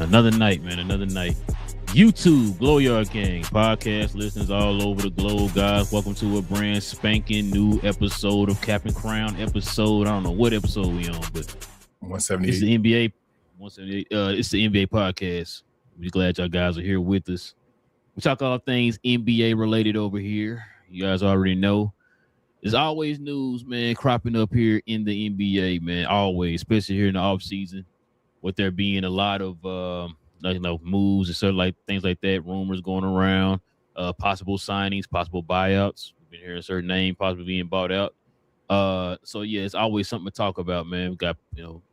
Another night, man. Another night. YouTube, Relle King, podcast listeners all over the globe, guys. Welcome to a brand spanking new episode of Cap and Crown episode. I don't know what episode we on, but 178. It's the NBA. 178. It's the NBA podcast. We're glad y'all guys are here with us. We talk all things NBA related over here. You guys already know. There's always news, man, cropping up here in the NBA, man. Always, especially here in the offseason. With there being a lot of moves and sort of like things like that, rumors going around, possible signings, possible buyouts. We've been hearing a certain name possibly being bought out. So yeah, it's always something to talk about, man. We got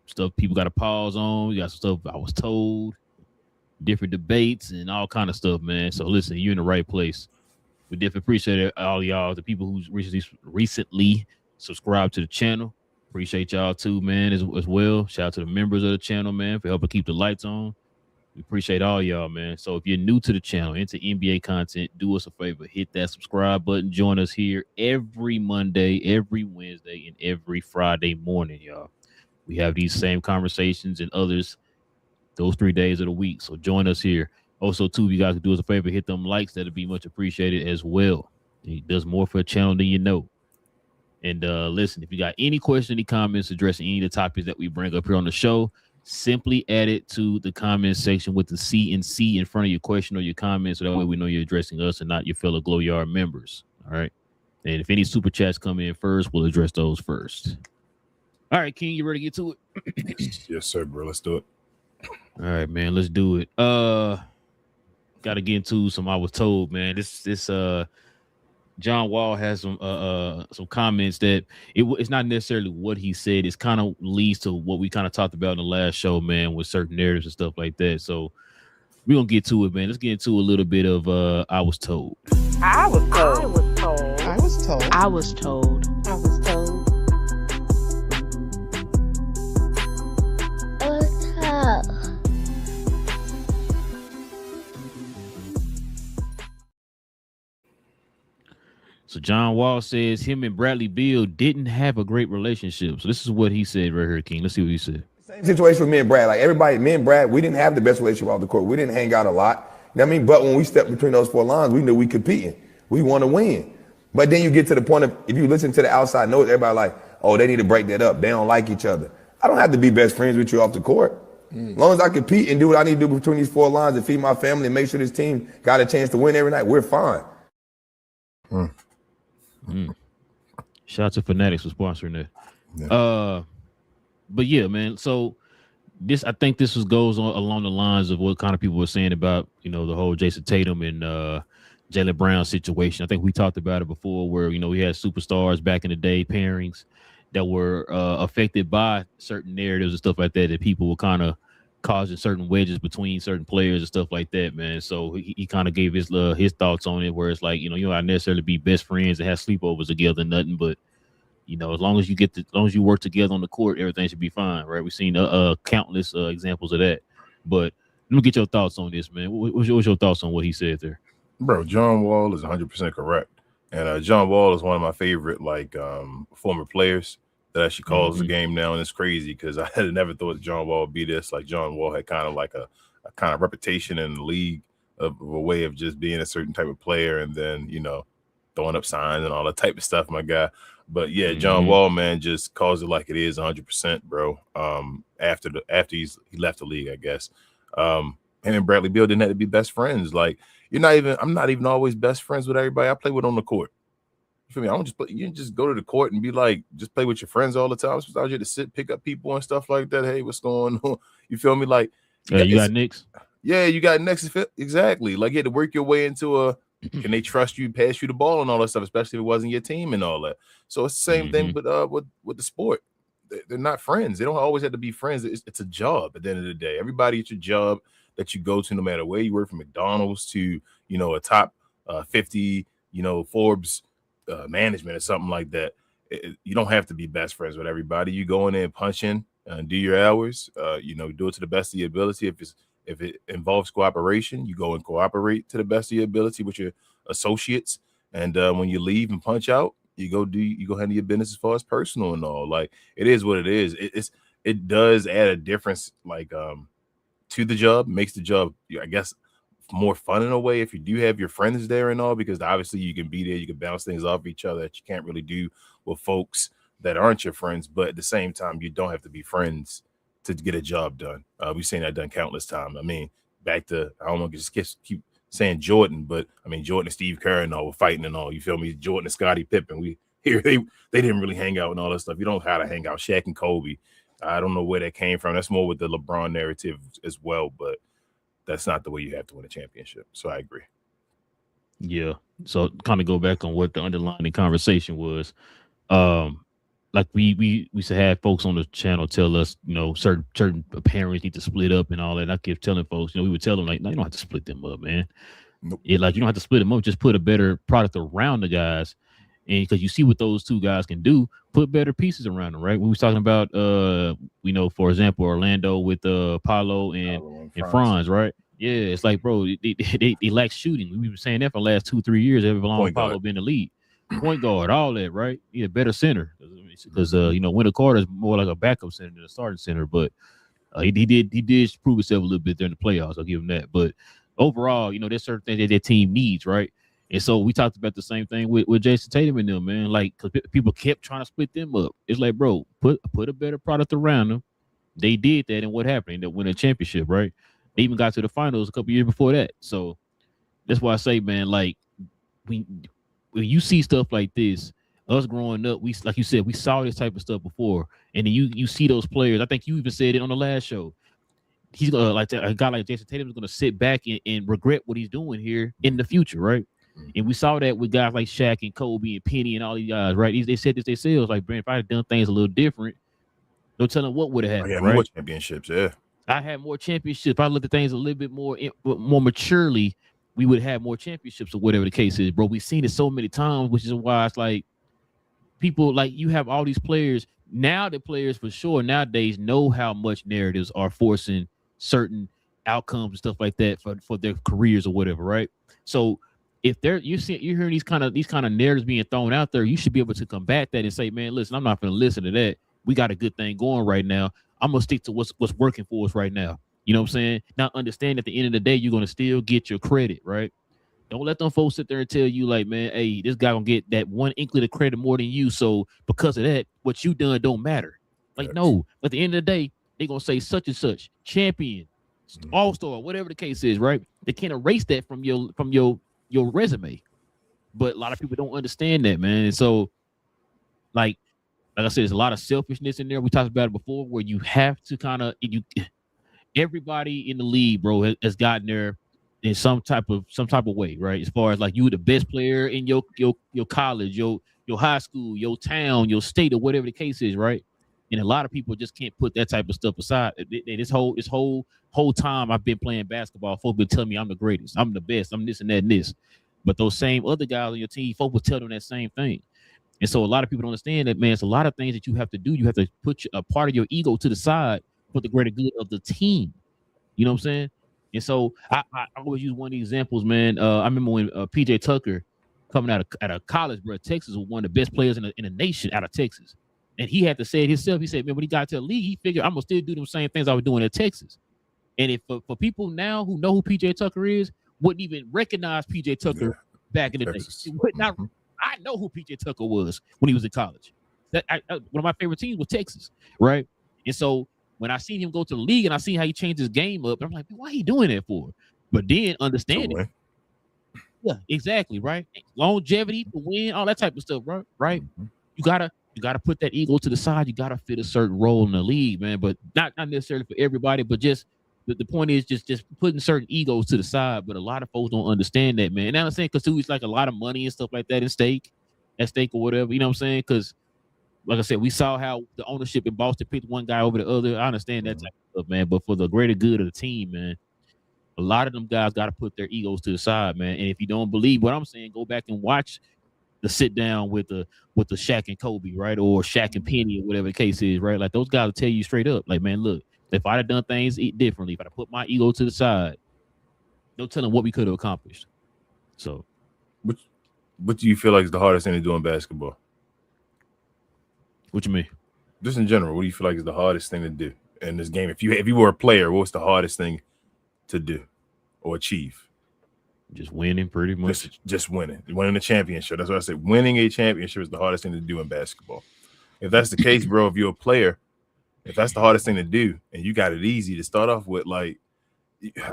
stuff people got to pause on. We got some stuff I was told, different debates and all kind of stuff, man. So listen, you're in the right place. We definitely appreciate all y'all, the people who recently subscribed to the channel. Appreciate y'all too, man, as well. Shout out to the members of the channel, man, for helping keep the lights on. We appreciate all y'all, man. So if you're new to the channel, into NBA content, do us a favor. Hit that subscribe button. Join us here every Monday, every Wednesday, and every Friday morning, y'all. We have these same conversations and others those 3 days of the week. So join us here. Also, too, if you guys can do us a favor, hit them likes. That'd be much appreciated as well. It does more for a channel than you know. And listen, if you got any questions, any comments addressing any of the topics that we bring up here on the show, simply add it to the comment section with the C and C in front of your question or your comment, so that way we know you're addressing us and not your fellow Glow Yard members. All right. And if any super chats come in first, we'll address those first. All right, King, you ready to get to it? Yes, sir, bro. Let's do it. All right, man. Let's do it. Got to get into some. I was told, man. This John Wall has some comments that it's not necessarily what he said. It's kind of leads to what we kind of talked about in the last show, man, with certain narratives and stuff like that. So we're gonna get to it, man. Let's get into a little bit of I was told. I was told. I was told. I was told. I was told. So John Wall says him and Bradley Beal didn't have a great relationship. So this is what he said right here, King. Let's see what he said. Same situation with me and Brad. Like everybody, me and Brad, we didn't have the best relationship off the court. We didn't hang out a lot. You know what I mean? But when we stepped between those four lines, we knew we competing. We want to win. But then you get to the point of, if you listen to the outside noise, everybody like, oh, they need to break that up. They don't like each other. I don't have to be best friends with you off the court. As long as I compete and do what I need to do between these four lines and feed my family and make sure this team got a chance to win every night, we're fine. Shout out to Fanatics for sponsoring that. Yeah. But yeah, man. So I think this goes on along the lines of what kind of people were saying about, the whole Jason Tatum and Jaylen Brown situation. I think we talked about it before, where we had superstars back in the day, pairings that were affected by certain narratives and stuff like that people were kind of causing certain wedges between certain players and stuff like that, man. So he kind of gave his thoughts on it, where it's like, you don't necessarily be best friends and have sleepovers together, nothing, but as long as you work together on the court, everything should be fine, right? We've seen countless examples of that. But let me get your thoughts on this, man. What's your thoughts on what he said there? Bro, John Wall is 100% correct. And John Wall is one of my favorite, former players that actually calls the game now. And it's crazy because I had never thought John Wall would be this. Like, John Wall had kind of like a kind of reputation in the league of a way of just being a certain type of player and then, throwing up signs and all that type of stuff, my guy. But yeah, John Wall, man, just calls it like it is 100%, bro. After he left the league, I guess. Him and Bradley Beal didn't have to be best friends. Like I'm not even always best friends with everybody I play with on the court. You feel me? I don't just you just go to the court and be like, just play with your friends all the time. So I was here to sit, pick up people and stuff like that. Hey, what's going on? You feel me? Like, you got Knicks. Yeah, you got Knicks. Exactly. Like you had to work your way into can they trust you, pass you the ball and all that stuff, especially if it wasn't your team and all that. So it's the same thing with the sport. They're not friends. They don't always have to be friends. It's a job at the end of the day. Everybody, it's your job that you go to, no matter where you work, from McDonald's to a top 50 Forbes management or something like that. You don't have to be best friends with everybody. You go in there and punch in and do your hours. Do it to the best of your ability. If it involves cooperation, you go and cooperate to the best of your ability with your associates. And when you leave and punch out, you go handle your business as far as personal and all. Like, it is what it is. It does add a difference, like to the job, makes the job, I guess, more fun in a way if you do have your friends there and all, because obviously you can be there, you can bounce things off each other that you can't really do with folks that aren't your friends. But at the same time, you don't have to be friends to get a job done. We've seen that done countless times. I mean, back to, I don't want to just keep saying Jordan, but I mean, Jordan and Steve Kerr and all were fighting and all. You feel me? Jordan and Scottie Pippen. We here they didn't really hang out and all that stuff. You don't know how to hang out. Shaq and Kobe. I don't know where that came from. That's more with the LeBron narrative as well, but that's not the way you have to win a championship. So I agree. Yeah. So kind of go back on what the underlying conversation was. Like we used to have folks on the channel tell us, certain parents need to split up and all that. And I kept telling folks, we would tell them, like, no, you don't have to split them up, man. Nope. You don't have to split them up. Just put a better product around the guys. And because you see what those two guys can do, put better pieces around them, right? We was talking about, for example, Orlando with Paolo and Franz, right? Yeah, it's like, bro, they lack shooting. We've been saying that for the last 2-3 years. Every long Paolo been in the lead. Point guard, all that, right? Yeah, better center. Because Wendell Carter is more like a backup center than a starting center, but he did prove himself a little bit during the playoffs. I'll give him that. But overall, there's certain things that their team needs, right? And so we talked about the same thing with Jason Tatum and them, man. Like, because people kept trying to split them up. It's like, bro, put a better product around them. They did that, and what happened? They won a championship, right? They even got to the finals a couple years before that. So that's why I say, man, like, when you see stuff like this, us growing up, like you said, we saw this type of stuff before, and then you see those players. I think you even said it on the last show. He's gonna, like, a guy like Jason Tatum is gonna sit back and regret what he's doing here in the future, right? And we saw that with guys like Shaq and Kobe and Penny and all these guys, right? They said this themselves, like, Brent, if I had done things a little different, no telling what would have happened. I had right? more championships, yeah. I had more championships. If I looked at things a little bit more maturely, we would have more championships or whatever the case is, bro. We've seen it so many times, which is why it's like people, like, you have all these players. Now the players for sure nowadays know how much narratives are forcing certain outcomes and stuff like that for their careers or whatever, right? So if you're hearing these kind of narratives being thrown out there, you should be able to combat that and say, man, listen, I'm not going to listen to that. We got a good thing going right now. I'm going to stick to what's working for us right now. You know what I'm saying? Now understand at the end of the day, you're going to still get your credit, right? Don't let them folks sit there and tell you, like, man, hey, this guy going to get that one inkling of credit more than you. So because of that, what you done don't matter. Like, no, at the end of the day, they're going to say such and such, champion, all-star, whatever the case is, right? They can't erase that from your resume. But a lot of people don't understand that, man. And so, like I said, there's a lot of selfishness in there. We talked about it before, where you have to kind of everybody in the league, bro, has gotten there in some type of way, right? As far as, like, you the best player in your college, your high school, your town, your state, or whatever the case is, right? And a lot of people just can't put that type of stuff aside. This whole time I've been playing basketball, folks been telling me I'm the greatest, I'm the best, I'm this and that and this. But those same other guys on your team, folks will tell them that same thing. And so a lot of people don't understand that, man. It's a lot of things that you have to do. You have to put a part of your ego to the side for the greater good of the team. You know what I'm saying? And so I always use one of the examples, man. I remember when PJ Tucker coming out of college, bro, Texas was one of the best players in the nation out of Texas. And he had to say it himself. He said, man, when he got to the league, he figured, I'm going to still do the same things I was doing at Texas. And if for people now who know who PJ Tucker is, wouldn't even recognize PJ Tucker back in the day. Would not I know who PJ Tucker was when he was in college. One of my favorite teams was Texas, right? And so when I seen him go to the league and I seen how he changed his game up, I'm like, why he doing that for? But then understanding, yeah, exactly, right? Longevity to win, all that type of stuff, right? You gotta put that ego to the side. You gotta fit a certain role in the league, man. But not necessarily for everybody, but just the point is just putting certain egos to the side. But a lot of folks don't understand that, man. And I'm saying because too, it's like a lot of money and stuff like that at stake or whatever. You know what I'm saying? Because like I said, we saw how the ownership in Boston picked one guy over the other. I understand that type of stuff, man. But for the greater good of the team, man, a lot of them guys got to put their egos to the side, man. And if you don't believe what I'm saying, go back and watch the sit down with the Shaq and Kobe, right? Or Shaq and Penny, or whatever the case is, right? Like those guys will tell you straight up, like, man, look, if I'd have done things differently, if I'd have put my ego to the side, no telling what we could have accomplished. So, what do you feel like is the hardest thing to do in basketball? What you mean? Just in general, what do you feel like is the hardest thing to do in this game? If you were a player, what's the hardest thing to do or achieve? Just winning, pretty much. Just winning a championship. That's what I said. Winning a championship is the hardest thing to do in basketball. If that's the case, bro, if you're a player, if that's the hardest thing to do, and you got it easy to start off with, like,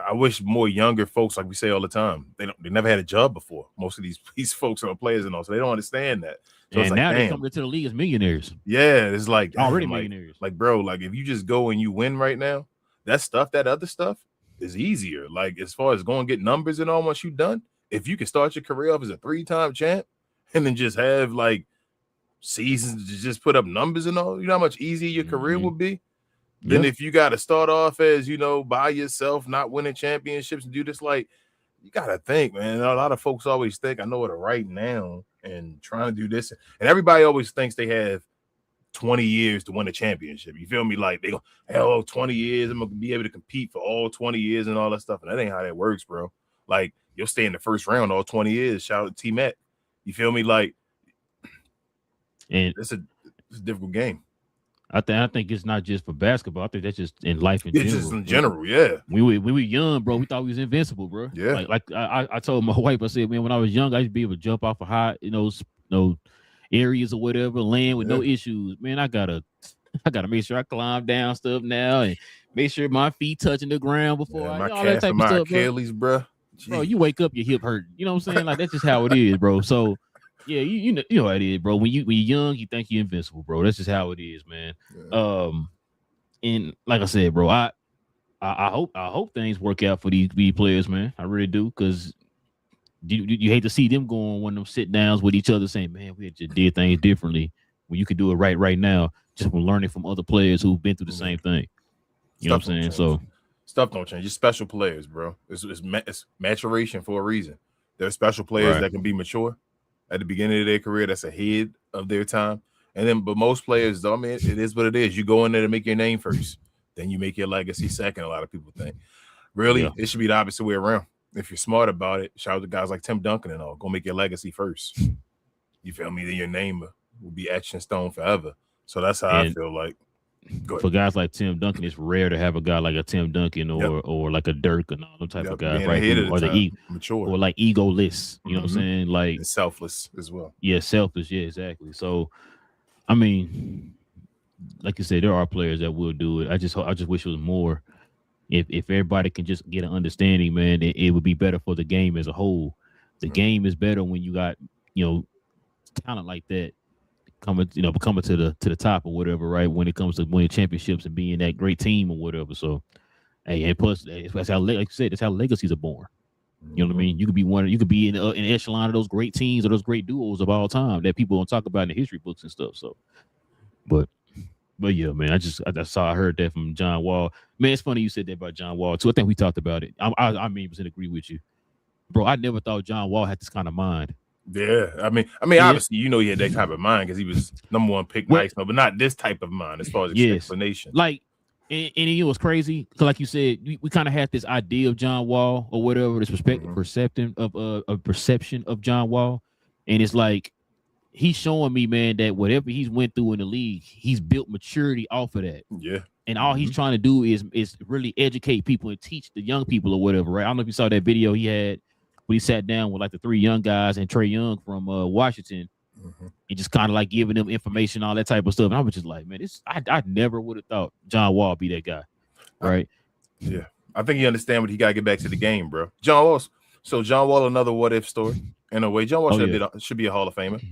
I wish more younger folks, like we say all the time, they never had a job before. Most of these folks are players and all, so they don't understand that. So and it's now like, they come into the league as millionaires. Yeah, it's like already millionaires. Like, bro, like if you just go and you win right now, that other stuff is easier. Like as far as going and get numbers and all, once you're done, if you can start your career off as a 3-time champ and then just have like seasons to just put up numbers and all, you know how much easier your career would be. Then if you got to start off as, by yourself, not winning championships and do this, like, you got to think, man. A lot of folks always think, I know what to write now and trying to do this. And everybody always thinks they have 20 years to win a championship. You feel me? Like, they go, 20 years, I'm going to be able to compete for all 20 years and all that stuff. And that ain't how that works, bro. Like, you'll stay in the first round all 20 years. Shout out to T-Mac. You feel me? Like, and it's a difficult game. I think it's not just for basketball. I think that's just in life in general. Just in general, yeah. When we were young, bro, we thought we was invincible, bro. Yeah. Like I told my wife, I said, man, when I was young, I used to be able to jump off of high, areas or whatever, land with no issues. Man, I gotta make sure I climb down stuff now and make sure my feet touching the ground before my calf and my Achilles, bro. Bro, you wake up, your hip hurt. You know what I'm saying? Like that's just how it is, bro. So. Yeah, you know how it is, bro. When you're young, you think you're invincible, bro. That's just how it is, man. Yeah. And like I said, bro, I hope things work out for these players, man. I really do, because you hate to see them go on one of them sit downs with each other, saying, "Man, we just did things differently." When you could do it right now, just from learning from other players who've been through the same thing. You know what I'm saying? So stuff don't change. You're special players, bro. It's maturation for a reason. There are special players that can be mature at the beginning of their career, that's ahead of their time. And then, but most players, though, I mean, it is what it is. You go in there to make your name first, then you make your legacy second. A lot of people think. Really, it should be the opposite way around. If you're smart about it, shout out to guys like Tim Duncan and all. Go make your legacy first. You feel me? Then your name will be etched in stone forever. So that's how I feel like. For guys like Tim Duncan, it's rare to have a guy like a Tim Duncan or like a Dirk and all them type of guys, right? Or like egoless, you know what I'm saying? Like and selfless as well. Yeah, selfish. Yeah, exactly. So, I mean, like you said, there are players that will do it. I just wish it was more. If everybody can just get an understanding, man, it would be better for the game as a whole. The game is better when you got talent like that. Coming to the top or whatever, right? When it comes to winning championships and being that great team or whatever. So, hey, and plus that's how, like you said, that's how legacies are born. You know what I mean? You could be you could be in an echelon of those great teams or those great duos of all time that people don't talk about in the history books and stuff. So, but yeah, man, I heard that from John Wall. Man, it's funny you said that about John Wall too. I think we talked about it. I 100% agree with you, bro. I never thought John Wall had this kind of mind. Yeah, I mean, obviously, he had that type of mind because he was #1 pick, nice, but not this type of mind as far as explanation. Like, and it was crazy because, like you said, we kind of had this idea of John Wall or whatever, this perception of John Wall, and it's like he's showing me, man, that whatever he's went through in the league, he's built maturity off of that. Yeah, and all he's trying to do is really educate people and teach the young people or whatever, right? I don't know if you saw that video he had. when he sat down with like the 3 young guys and Trae Young from Washington, and just kind of like giving them information, all that type of stuff. And I was just like, man, I never would have thought John Wall be that guy, right? Yeah, I think you understand what he got to get back to the game, bro. John Wall, another what if story in a way. John Wall should be a Hall of Famer.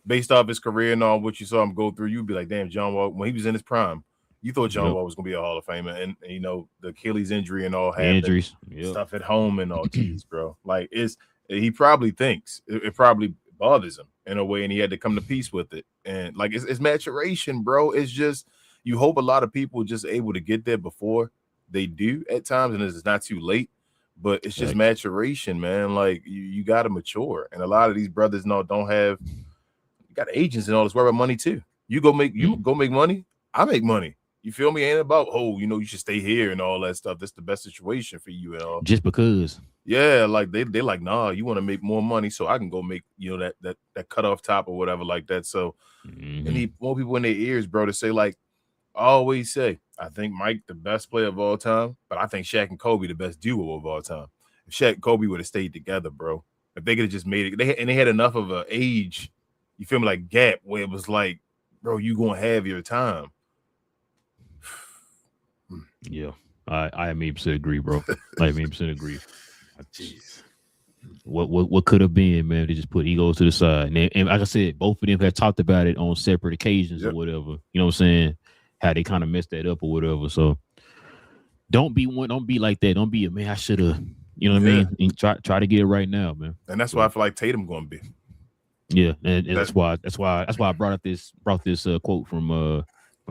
Based off his career and all what you saw him go through, you'd be like, damn, John Wall, when he was in his prime, you thought John Wall was going to be a Hall of Famer. And you know, the Achilles injury and all injuries, stuff at home and all. Geez, bro. Like, he probably thinks it probably bothers him in a way, and he had to come to peace with it. And like, it's maturation, bro. It's just, you hope a lot of people are just able to get there before they do at times, and it's not too late. But it's just maturation, man. Like, you got to mature. And a lot of these brothers don't have, got agents and all this. Worry about money too. You go make money. I make money. You feel me? Ain't about you should stay here and all that stuff. That's the best situation for you and all. Just because. Yeah, like they like, nah, you want to make more money so I can go make that cut off top or whatever like that. So I need more people in their ears, bro, to say, like, I always say, I think Mike the best player of all time, but I think Shaq and Kobe the best duo of all time. If Shaq and Kobe would have stayed together, bro, if they could have just made it, they had enough of an age, you feel me, like gap where it was like, bro, you gonna have your time. Yeah, I 100% agree, bro. I 100% agree. Jeez. What could have been, man? They just put egos to the side, and like I said, both of them have talked about it on separate occasions or whatever. You know what I'm saying? How they kind of messed that up or whatever. So don't be like that. Don't be a man. I should have. You know what I mean? And try to get it right now, man. And that's why I feel like Tatum going to be. Yeah, and that's why I brought this quote from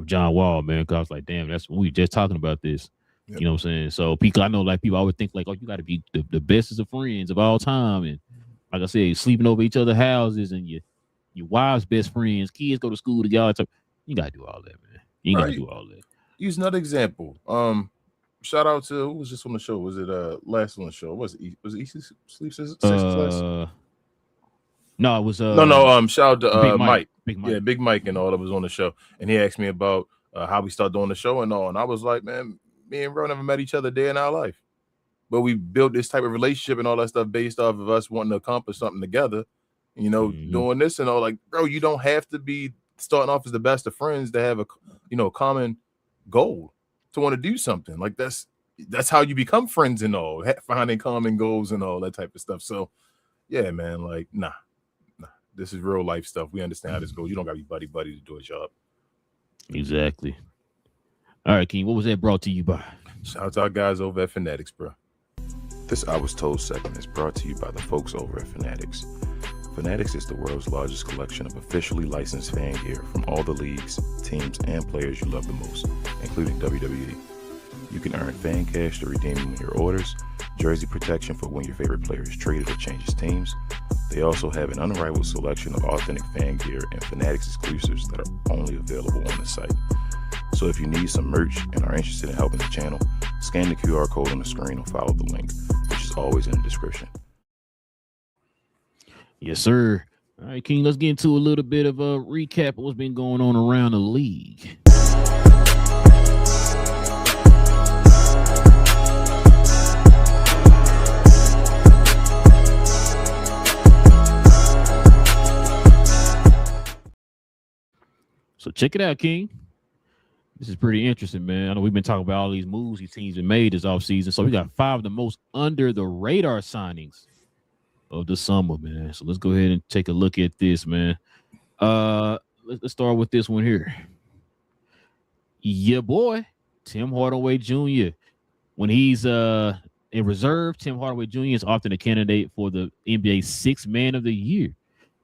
John Wall, man. Because I was like, damn, that's we just talking about this. Yep. You know what I'm saying? So people, I know, like, people always think like, oh, you got to be the bestest of friends of all time, and like I said, sleeping over each other's houses, and your wives' best friends, kids go to school together. You got to do all that, man. You got to do all that. Use another example. Shout out to who was just on the show? Was it last on the show? Was it Sleep Sisters last? No, it was no. Shout out to Mike. Big Mike. Yeah, Big Mike and all that was on the show, and he asked me about how we started doing the show and all, and I was like, man, me and bro never met each other a day in our life, but we built this type of relationship and all that stuff based off of us wanting to accomplish something together. You know, doing this and all. Like, bro, you don't have to be starting off as the best of friends to have a common goal to want to do something. Like, that's how you become friends and all, finding common goals and all that type of stuff. So yeah, man, like, nah, this is real life stuff. We understand how this goes. You don't gotta be buddy to do a job. Exactly. All right, King, what was that brought to you by? Shout out to our guys over at Fanatics, bro. This I Was Told segment is brought to you by the folks over at Fanatics. Fanatics is the world's largest collection of officially licensed fan gear from all the leagues, teams, and players you love the most, including WWE. You can earn fan cash to redeem them in your orders, jersey protection for when your favorite player is traded or changes teams. They also have an unrivaled selection of authentic fan gear and Fanatics exclusives that are only available on the site. So if you need some merch and are interested in helping the channel, scan the QR code on the screen or follow the link, which is always in the description. Yes, sir. All right, King, let's get into a little bit of a recap of what's been going on around the league. So check it out, King. This is pretty interesting, man. I know we've been talking about all these moves these teams have made this offseason. So we got 5 of the most under the radar signings of the summer, man. So let's go ahead and take a look at this, man. Let's start with this one here. Yeah, boy, Tim Hardaway Jr. When he's in reserve, Tim Hardaway Jr. is often a candidate for the NBA 6th Man of the Year.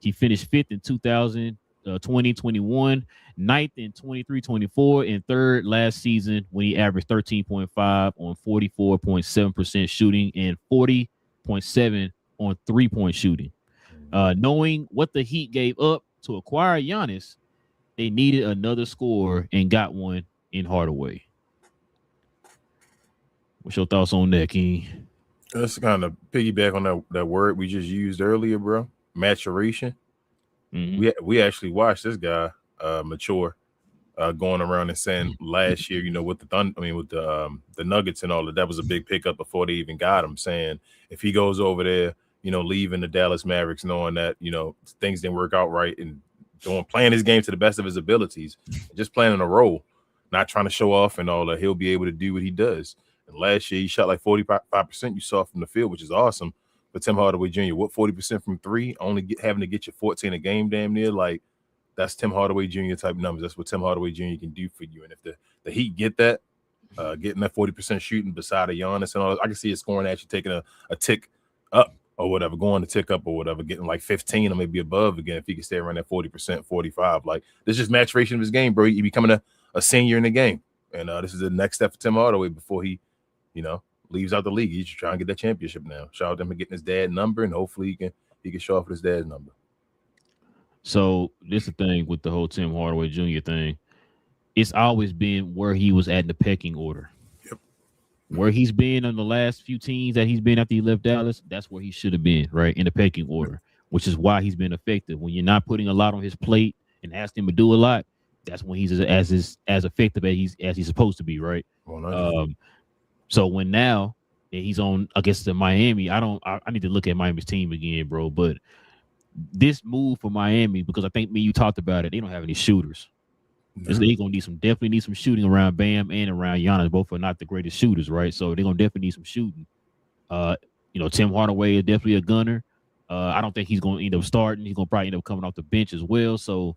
He finished 5th in 2020-21, 9th in 23-24, and 3rd last season when he averaged 13.5 on 44.7% shooting and 40.7 on 3-point shooting. Knowing what the Heat gave up to acquire Giannis, they needed another scorer and got one in Hardaway. What's your thoughts on that, King? Let's kind of piggyback on that word we just used earlier, bro. Maturation. We actually watched this guy mature, going around and saying last year, you know, with the Nuggets and all that was a big pickup before they even got him. Saying if he goes over there, leaving the Dallas Mavericks, knowing that, things didn't work out right, and playing his game to the best of his abilities, just playing in a role, not trying to show off and all that. He'll be able to do what he does. And last year, he shot like 45% you saw from the field, which is awesome. But Tim Hardaway Jr., what, 40% from three, only having to get you 14 a game damn near, like, that's Tim Hardaway Jr. type numbers. That's what Tim Hardaway Jr. can do for you. And if the Heat get that, getting that 40% shooting beside a Giannis and all that, I can see it scoring actually taking a tick up or whatever, going to tick up or whatever, getting like 15 or maybe above again if he can stay around that 40%, 45. Like, this is just maturation of his game, bro. He becoming a senior in the game. And this is the next step for Tim Hardaway before he, leaves out the league. He's trying to get that championship now. Shout out to him for getting his dad's number, and hopefully he can show off with his dad's number. So this is the thing with the whole Tim Hardaway Jr. thing. It's always been where he was at in the pecking order. Yep. Where he's been on the last few teams that he's been after he left Dallas, that's where he should have been, right, in the pecking order, which is why he's been effective. When you're not putting a lot on his plate and asking him to do a lot, that's when he's as effective as he's supposed to be, right? Well, so when now he's on, I guess, the Miami, I need to look at Miami's team again, bro. But this move for Miami, because I think you talked about it, they don't have any shooters. No. They're gonna definitely need some shooting around Bam and around Giannis. Both are not the greatest shooters, right? So they're gonna definitely need some shooting. Tim Hardaway is definitely a gunner. I don't think he's gonna end up starting. He's gonna probably end up coming off the bench as well. So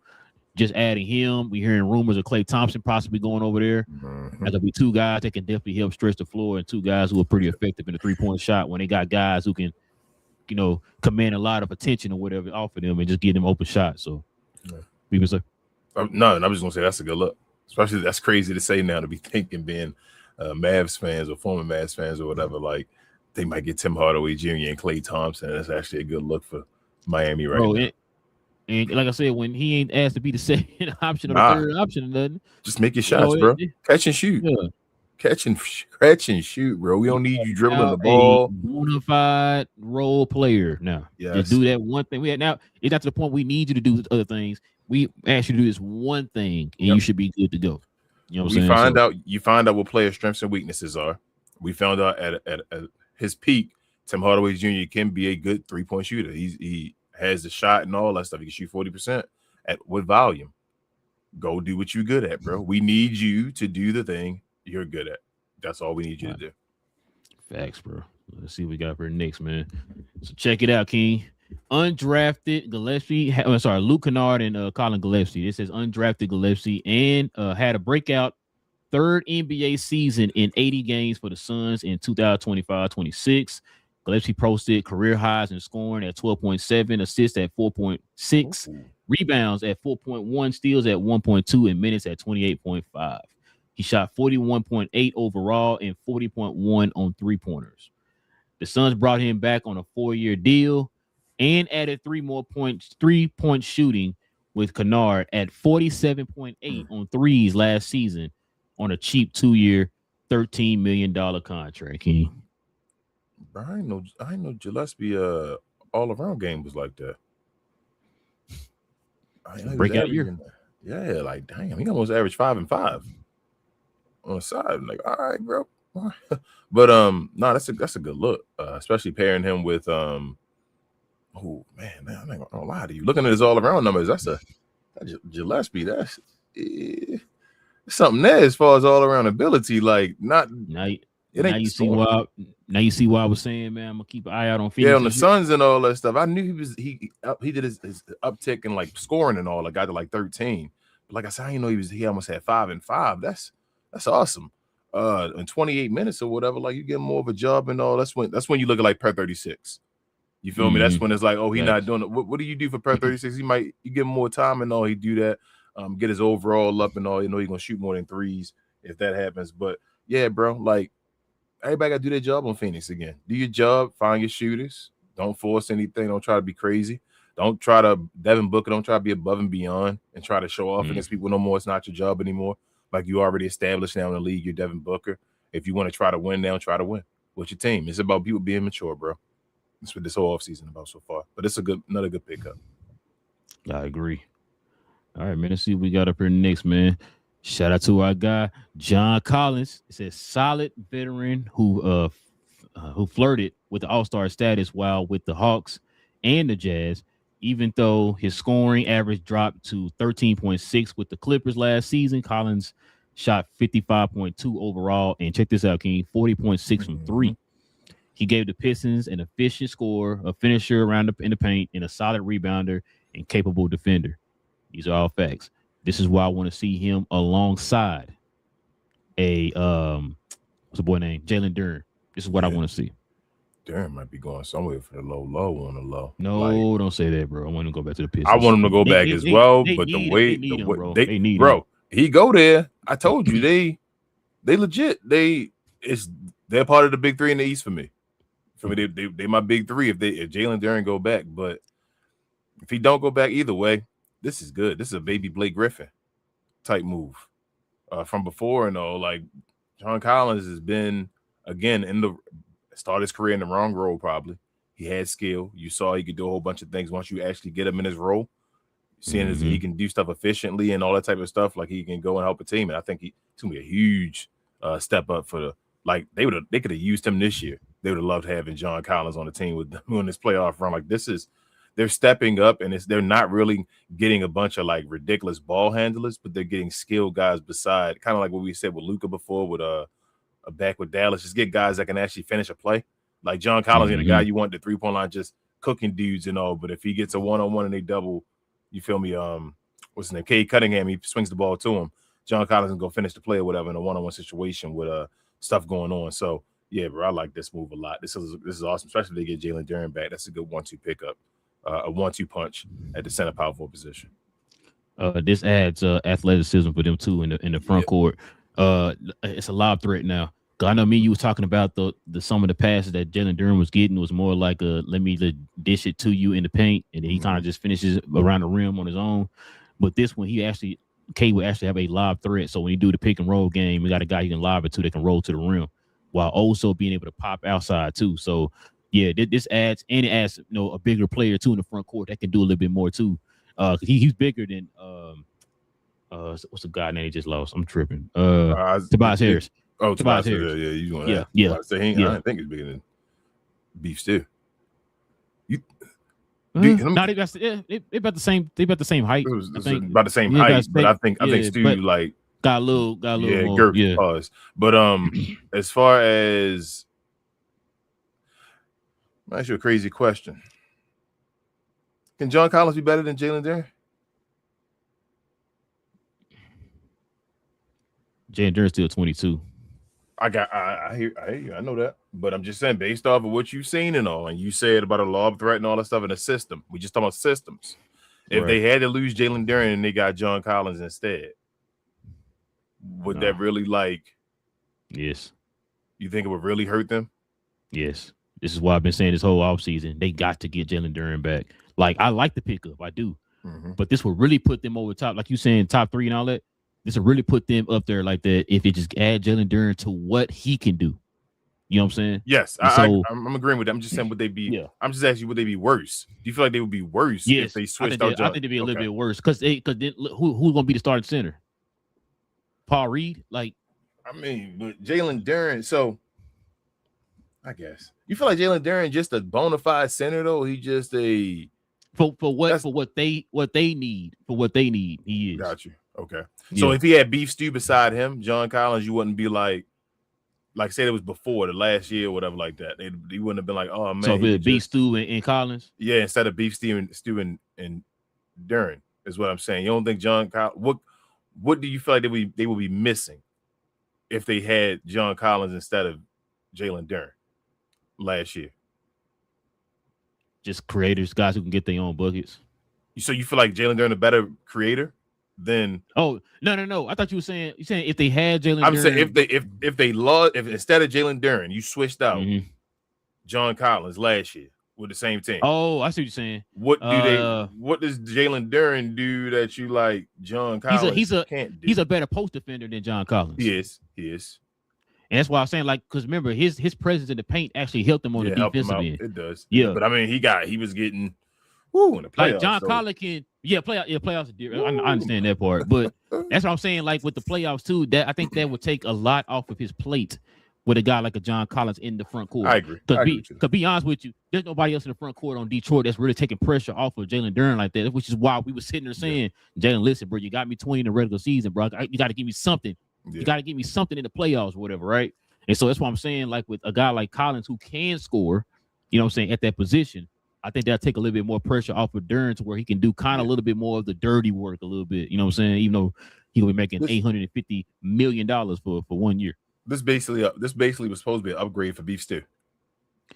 just adding him, we're hearing rumors of Klay Thompson possibly going over there. Mm-hmm. That'll be two guys that can definitely help stretch the floor, and two guys who are pretty effective in the 3-point shot when they got guys who can, command a lot of attention or whatever off of them and just get them open shots. So, people say, no, and I'm just gonna say that's a good look. Especially that's crazy to say now, to be thinking being Mavs fans or former Mavs fans or whatever, like they might get Tim Hardaway Jr. and Klay Thompson. That's actually a good look for Miami now. And like I said, when he ain't asked to be the second option or the third option or nothing, just make your shots, bro. Catch and shoot. Yeah. Catch and shoot, bro. We don't need you dribbling the ball. Bona fide role player now. Yeah, just do that one thing. Now it's not to the point we need you to do other things. We ask you to do this one thing, and you should be good to go. You know what I'm saying? You find out what player strengths and weaknesses are. We found out at his peak, Tim Hardaway Jr. can be a good 3-point shooter. He has the shot and all that stuff. He can shoot 40% with volume. Go do what you're good at, bro. We need you to do the thing you're good at. That's all we need you to do. Facts, bro. Let's see what we got for next, man. So check it out, King. Undrafted Gillespie. Luke Kennard and Colin Gillespie. It says undrafted Gillespie and had a breakout third NBA season in 80 games for the Suns in 2025-26. Gillespie posted career highs in scoring at 12.7, assists at 4.6, rebounds at 4.1, steals at 1.2, and minutes at 28.5. He shot 41.8 overall and 40.1 on three-pointers. The Suns brought him back on a 4-year deal and added 3 more points, 3-point shooting with Kennard at 47.8 on threes last season on a cheap 2-year, $13 million contract. King. I ain't know Gillespie all-around game was like that. Breakout year. Yeah, like, damn, he almost averaged 5 and 5 on the side. I'm like, all right, bro. But no, that's a good look, especially pairing him with oh man, I'm not gonna lie to you. Looking at his all-around numbers, that's Gillespie. That's something there as far as all-around ability. Like, not now you see why I was saying, man, I'm gonna keep an eye out on Phoenix. Yeah, on the Suns and all that stuff. I knew he did his uptick in like scoring and all. I got to like 13. But like I said, I didn't know he almost had 5 and 5. That's awesome. In 28 minutes or whatever, like you get more of a job and all. That's when you look at like per 36. You feel me? That's when it's like, oh, he's not doing it. What do you do for per 36? You give him more time and all. He do that. Get his overall up and all. You know, he's gonna shoot more than threes if that happens. But yeah, bro, like everybody got to do their job on Phoenix again. Do your job. Find your shooters. Don't force anything. Don't try to be crazy. Don't try to Devin Booker. Don't try to be above and beyond and try to show off against people no more. It's not your job anymore. Like you already established now in the league, you're Devin Booker. If you want to try to win now, try to win with your team. It's about people being mature, bro. That's what this whole offseason about so far. But it's another good pickup. I agree. All right, man. Let's see what we got up here next, man. Shout out to our guy, John Collins. It says solid veteran who who flirted with the All-Star status while with the Hawks and the Jazz, even though his scoring average dropped to 13.6 with the Clippers last season. Collins shot 55.2 overall, and check this out, King, 40.6 from three. He gave the Pistons an efficient scorer, a finisher around in the paint, and a solid rebounder and capable defender. These are all facts. This is why I want to see him alongside a what's the boy name? Jalen Duren. This is what I want to see. Duren might be going somewhere for the low on the low. No, don't say that, bro. I want him to go back to the Pistons. I want him to go back as well, but the way they need bro, him. he go there. I told you they legit. They're part of the big three in the East for me. They my big three if Jalen Duren go back, but if he don't go back either way, this is good. This is a baby Blake Griffin type move from before and all. Like John Collins has been again started his career in the wrong role. Probably he had skill. You saw he could do a whole bunch of things once you actually get him in his role. Seeing as he can do stuff efficiently and all that type of stuff, like he can go and help a team. And I think he's gonna be a huge step up for the like they could have used him this year. They would have loved having John Collins on the team with them on this playoff run. Like they're stepping up, and they're not really getting a bunch of like ridiculous ball handlers, but they're getting skilled guys beside, kind of like what we said with Luka before with back with Dallas. Just get guys that can actually finish a play. Like John Collins and the guy you want the 3-point line just cooking dudes and all. But if he gets a one-on-one and they double, you feel me? What's his name? Cade Cunningham. He swings the ball to him. John Collins can go finish the play or whatever in a one-on-one situation with stuff going on. So yeah, bro, I like this move a lot. This is awesome, especially if they get Jalen Duren back. That's a good 1-2 pickup, a 1-2 punch at the center power forward position. This adds athleticism for them too in the front court. It's a lob threat now. Cause I know you was talking about the some of the passes that Jalen Duren was getting was more like let me dish it to you in the paint, and then he kind of just finishes around the rim on his own. But this one, K would actually have a lob threat. So when you do the pick and roll game, we got a guy you can lob it to that can roll to the rim, while also being able to pop outside too. So yeah, this adds a bigger player too in the front court that can do a little bit more too. He's bigger than what's the guy name he just lost? I'm tripping. Tobias Harris. Oh, Tobias Harris. Yeah, you going to I don't think he's bigger than Beef Stew. They about the same. They about the same height. About the same height, but I think Stu like got a little more. Girth, pause. But as far as I'll ask you a crazy question. Can John Collins be better than Jalen Duren? Jalen Duren's still 22. I hear you. I know that, but I'm just saying, based off of what you've seen and all, and you said about a lob threat and all that stuff in the system. We just talking about systems. If they had to lose Jalen Duren and they got John Collins instead, would that really Yes. You think it would really hurt them? Yes. This is why I've been saying this whole offseason. They got to get Jalen Duren back. Like, I like the pickup. I do. But this will really put them over top. Like you saying, top 3 and all that. This will really put them up there like that if it just add Jalen Duren to what he can do. You know what I'm saying? Yes. I'm agreeing with that. I'm just saying, would they be I'm just asking you, would they be worse? Do you feel like they would be worse if they switched out John? I think they'd be a little bit worse because then who's going to be the starting center? Paul Reed? Like, I mean, but Jalen Duren, so I guess you feel like Jalen Duren just a bona fide center though. He just a for what they need. He is. Got you. Okay. So if he had Beef Stew beside him, John Collins, you wouldn't be like say it was before the last year or whatever like that. He wouldn't have been like, oh man. So if it Beef Stew and Collins? Yeah, instead of Beef Stew and Duren is what I'm saying. You don't think John Collins? What do you feel like they would be missing if they had John Collins instead of Jalen Duren last year? Just creators, guys who can get their own buckets. So you feel like Jalen Duren a better creator than? Oh no! I thought you saying if they had Jalen. I'm saying if instead of Jalen Duren you switched out John Collins last year with the same team. Oh, I see what you're saying. What does Jalen Duren do that you like John Collins can't do? He's a better post defender than John Collins. He is. And that's why I'm saying, like, because remember his presence in the paint actually helped him on the defensive end. It does. Yeah. But I mean he was getting in the playoffs. Like John Collins can playoffs are different. I understand that part. But that's what I'm saying, like with the playoffs too, that I think that would take a lot off of his plate with a guy like a John Collins in the front court. I agree. Because be honest with you, there's nobody else in the front court on Detroit that's really taking pressure off of Jalen Duren like that, which is why we were sitting there saying, Jalen, listen, bro, you got me 20 in the regular season, bro. You got to give me something. Yeah. You got to give me something in the playoffs or whatever, right? And so that's why I'm saying, like, with a guy like Collins who can score, you know what I'm saying, at that position, I think that'll take a little bit more pressure off of Duren to where he can do kind of a little bit more of the dirty work a little bit. You know what I'm saying? Even though he'll be making $850 million for 1 year. This basically was supposed to be an upgrade for Beef Stew.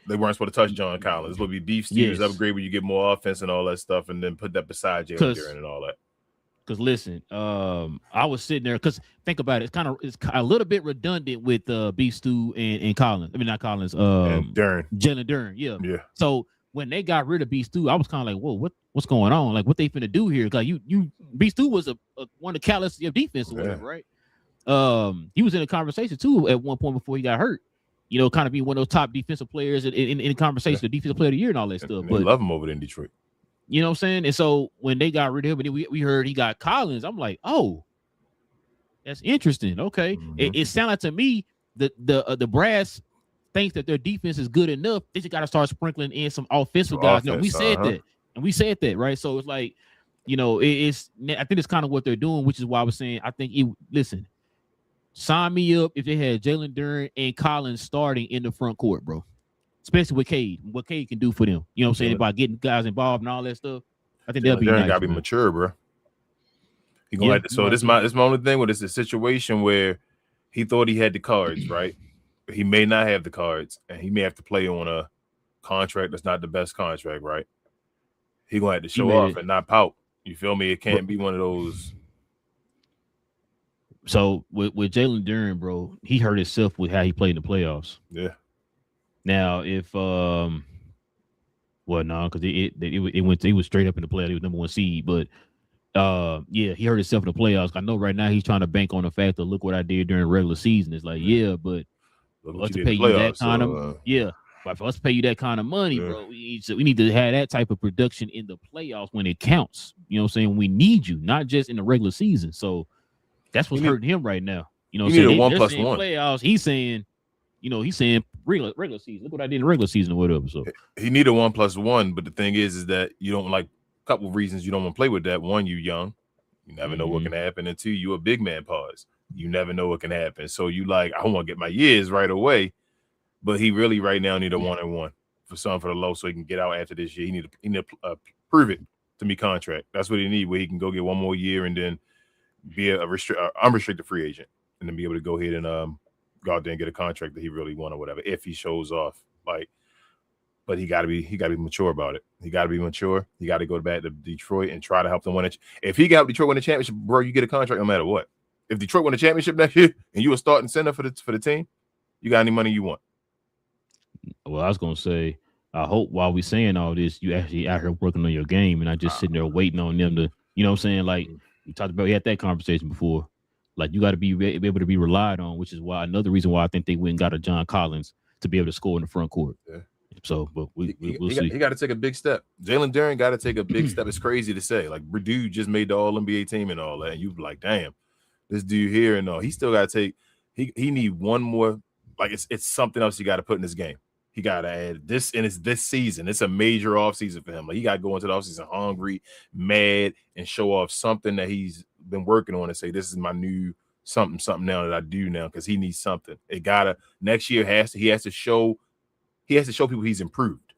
They weren't supposed to touch John Collins. It's supposed to be Beef Stew's upgrade where you get more offense and all that stuff, and then put that beside Jalen Duren and all that. Because listen, I was sitting there because think about it, it's a little bit redundant with Beef Stew and Collins. I mean, not Collins. And Duren. Jalen Duren. Yeah. So when they got rid of Beef Stew, I was kind of like, whoa, what's going on? Like, what they finna do here? Because Beef Stew was one of the catalysts of defense or whatever, right? He was in a conversation too at one point before he got hurt. You know, kind of being one of those top defensive players in the conversation, the defensive player of the year and all that stuff. But love him over there in Detroit. You know what I'm saying? And so when they got rid of him, and we heard he got Collins, I'm like, oh, that's interesting. Okay, it sounded to me the brass thinks that their defense is good enough. They just got to start sprinkling in some offensive guys. No, we said that, and we said that, right? So it's like, you know, I think it's kind of what they're doing, which is why I was saying I think listen. Sign me up if they had Jalen Duren and Collins starting in the front court, bro. Especially with Cade, what Cade can do for them. You know what I'm saying? About getting guys involved and all that stuff. I think that'll be nice. Gotta be mature, bro. He gonna so this my only thing with this is a situation where he thought he had the cards, right? But he may not have the cards, and he may have to play on a contract that's not the best contract, right? He gonna have to show off and not pout. You feel me? It can't be one of those. So with Jalen Duren, bro, he hurt himself with how he played in the playoffs. Yeah. Now, if because he was straight up in the playoffs. He was number 1 seed, but he hurt himself in the playoffs. I know right now he's trying to bank on the fact that look what I did during the regular season. It's like, but for us to pay you that kind of but for us to pay you that kind of money, bro, we need to have that type of production in the playoffs when it counts. You know what I'm saying? We need you, not just in the regular season. So that's what's hurting him right now. You know what I'm saying? 1+1 playoffs. He's saying regular season. Look what I did in the regular season or whatever. So he need a 1+1, but the thing is that you don't like a couple of reasons you don't want to play with that. One, you young, you never know what can happen, and two, you a big man. You never know what can happen. So you like, I want to get my years right away, but he really right now need a 1-1 for the low, so he can get out after this year. He need to prove it to me contract. That's what he need, where he can go get one more year and then be a unrestricted free agent, and then be able to go ahead and go out there and get a contract that he really want or whatever if he shows off. Like, but he got to be mature about it. He got to be mature. He got to go back to Detroit and try to help them win it. If he got Detroit win the championship, bro, you get a contract no matter what. If Detroit win the championship next year and you a starting center for the team, you got any money you want. Well, I was gonna say, I hope while we saying all this, you actually out here working on your game and not just sitting there waiting on them to, you know what I'm saying? Like we talked about, we had that conversation before. Like you got to be able to be relied on, which is why another reason why I think they went and got a John Collins to be able to score in the front court. Yeah. So, but we'll see. He got to take a big step. Jalen Duren got to take a big step. It's crazy to say. Like, dude just made the All-NBA team and all that, and you be like, damn, this dude here and all. He still got to take. He need one more. Like, it's something else he got to put in this game. He got to add this, and it's this season. It's a major offseason for him. Like, he got to go into the offseason hungry, mad, and show off something that he's been working on and say, this is my new something now that I do now, because he needs something. It gotta next year he has to show people he's improved.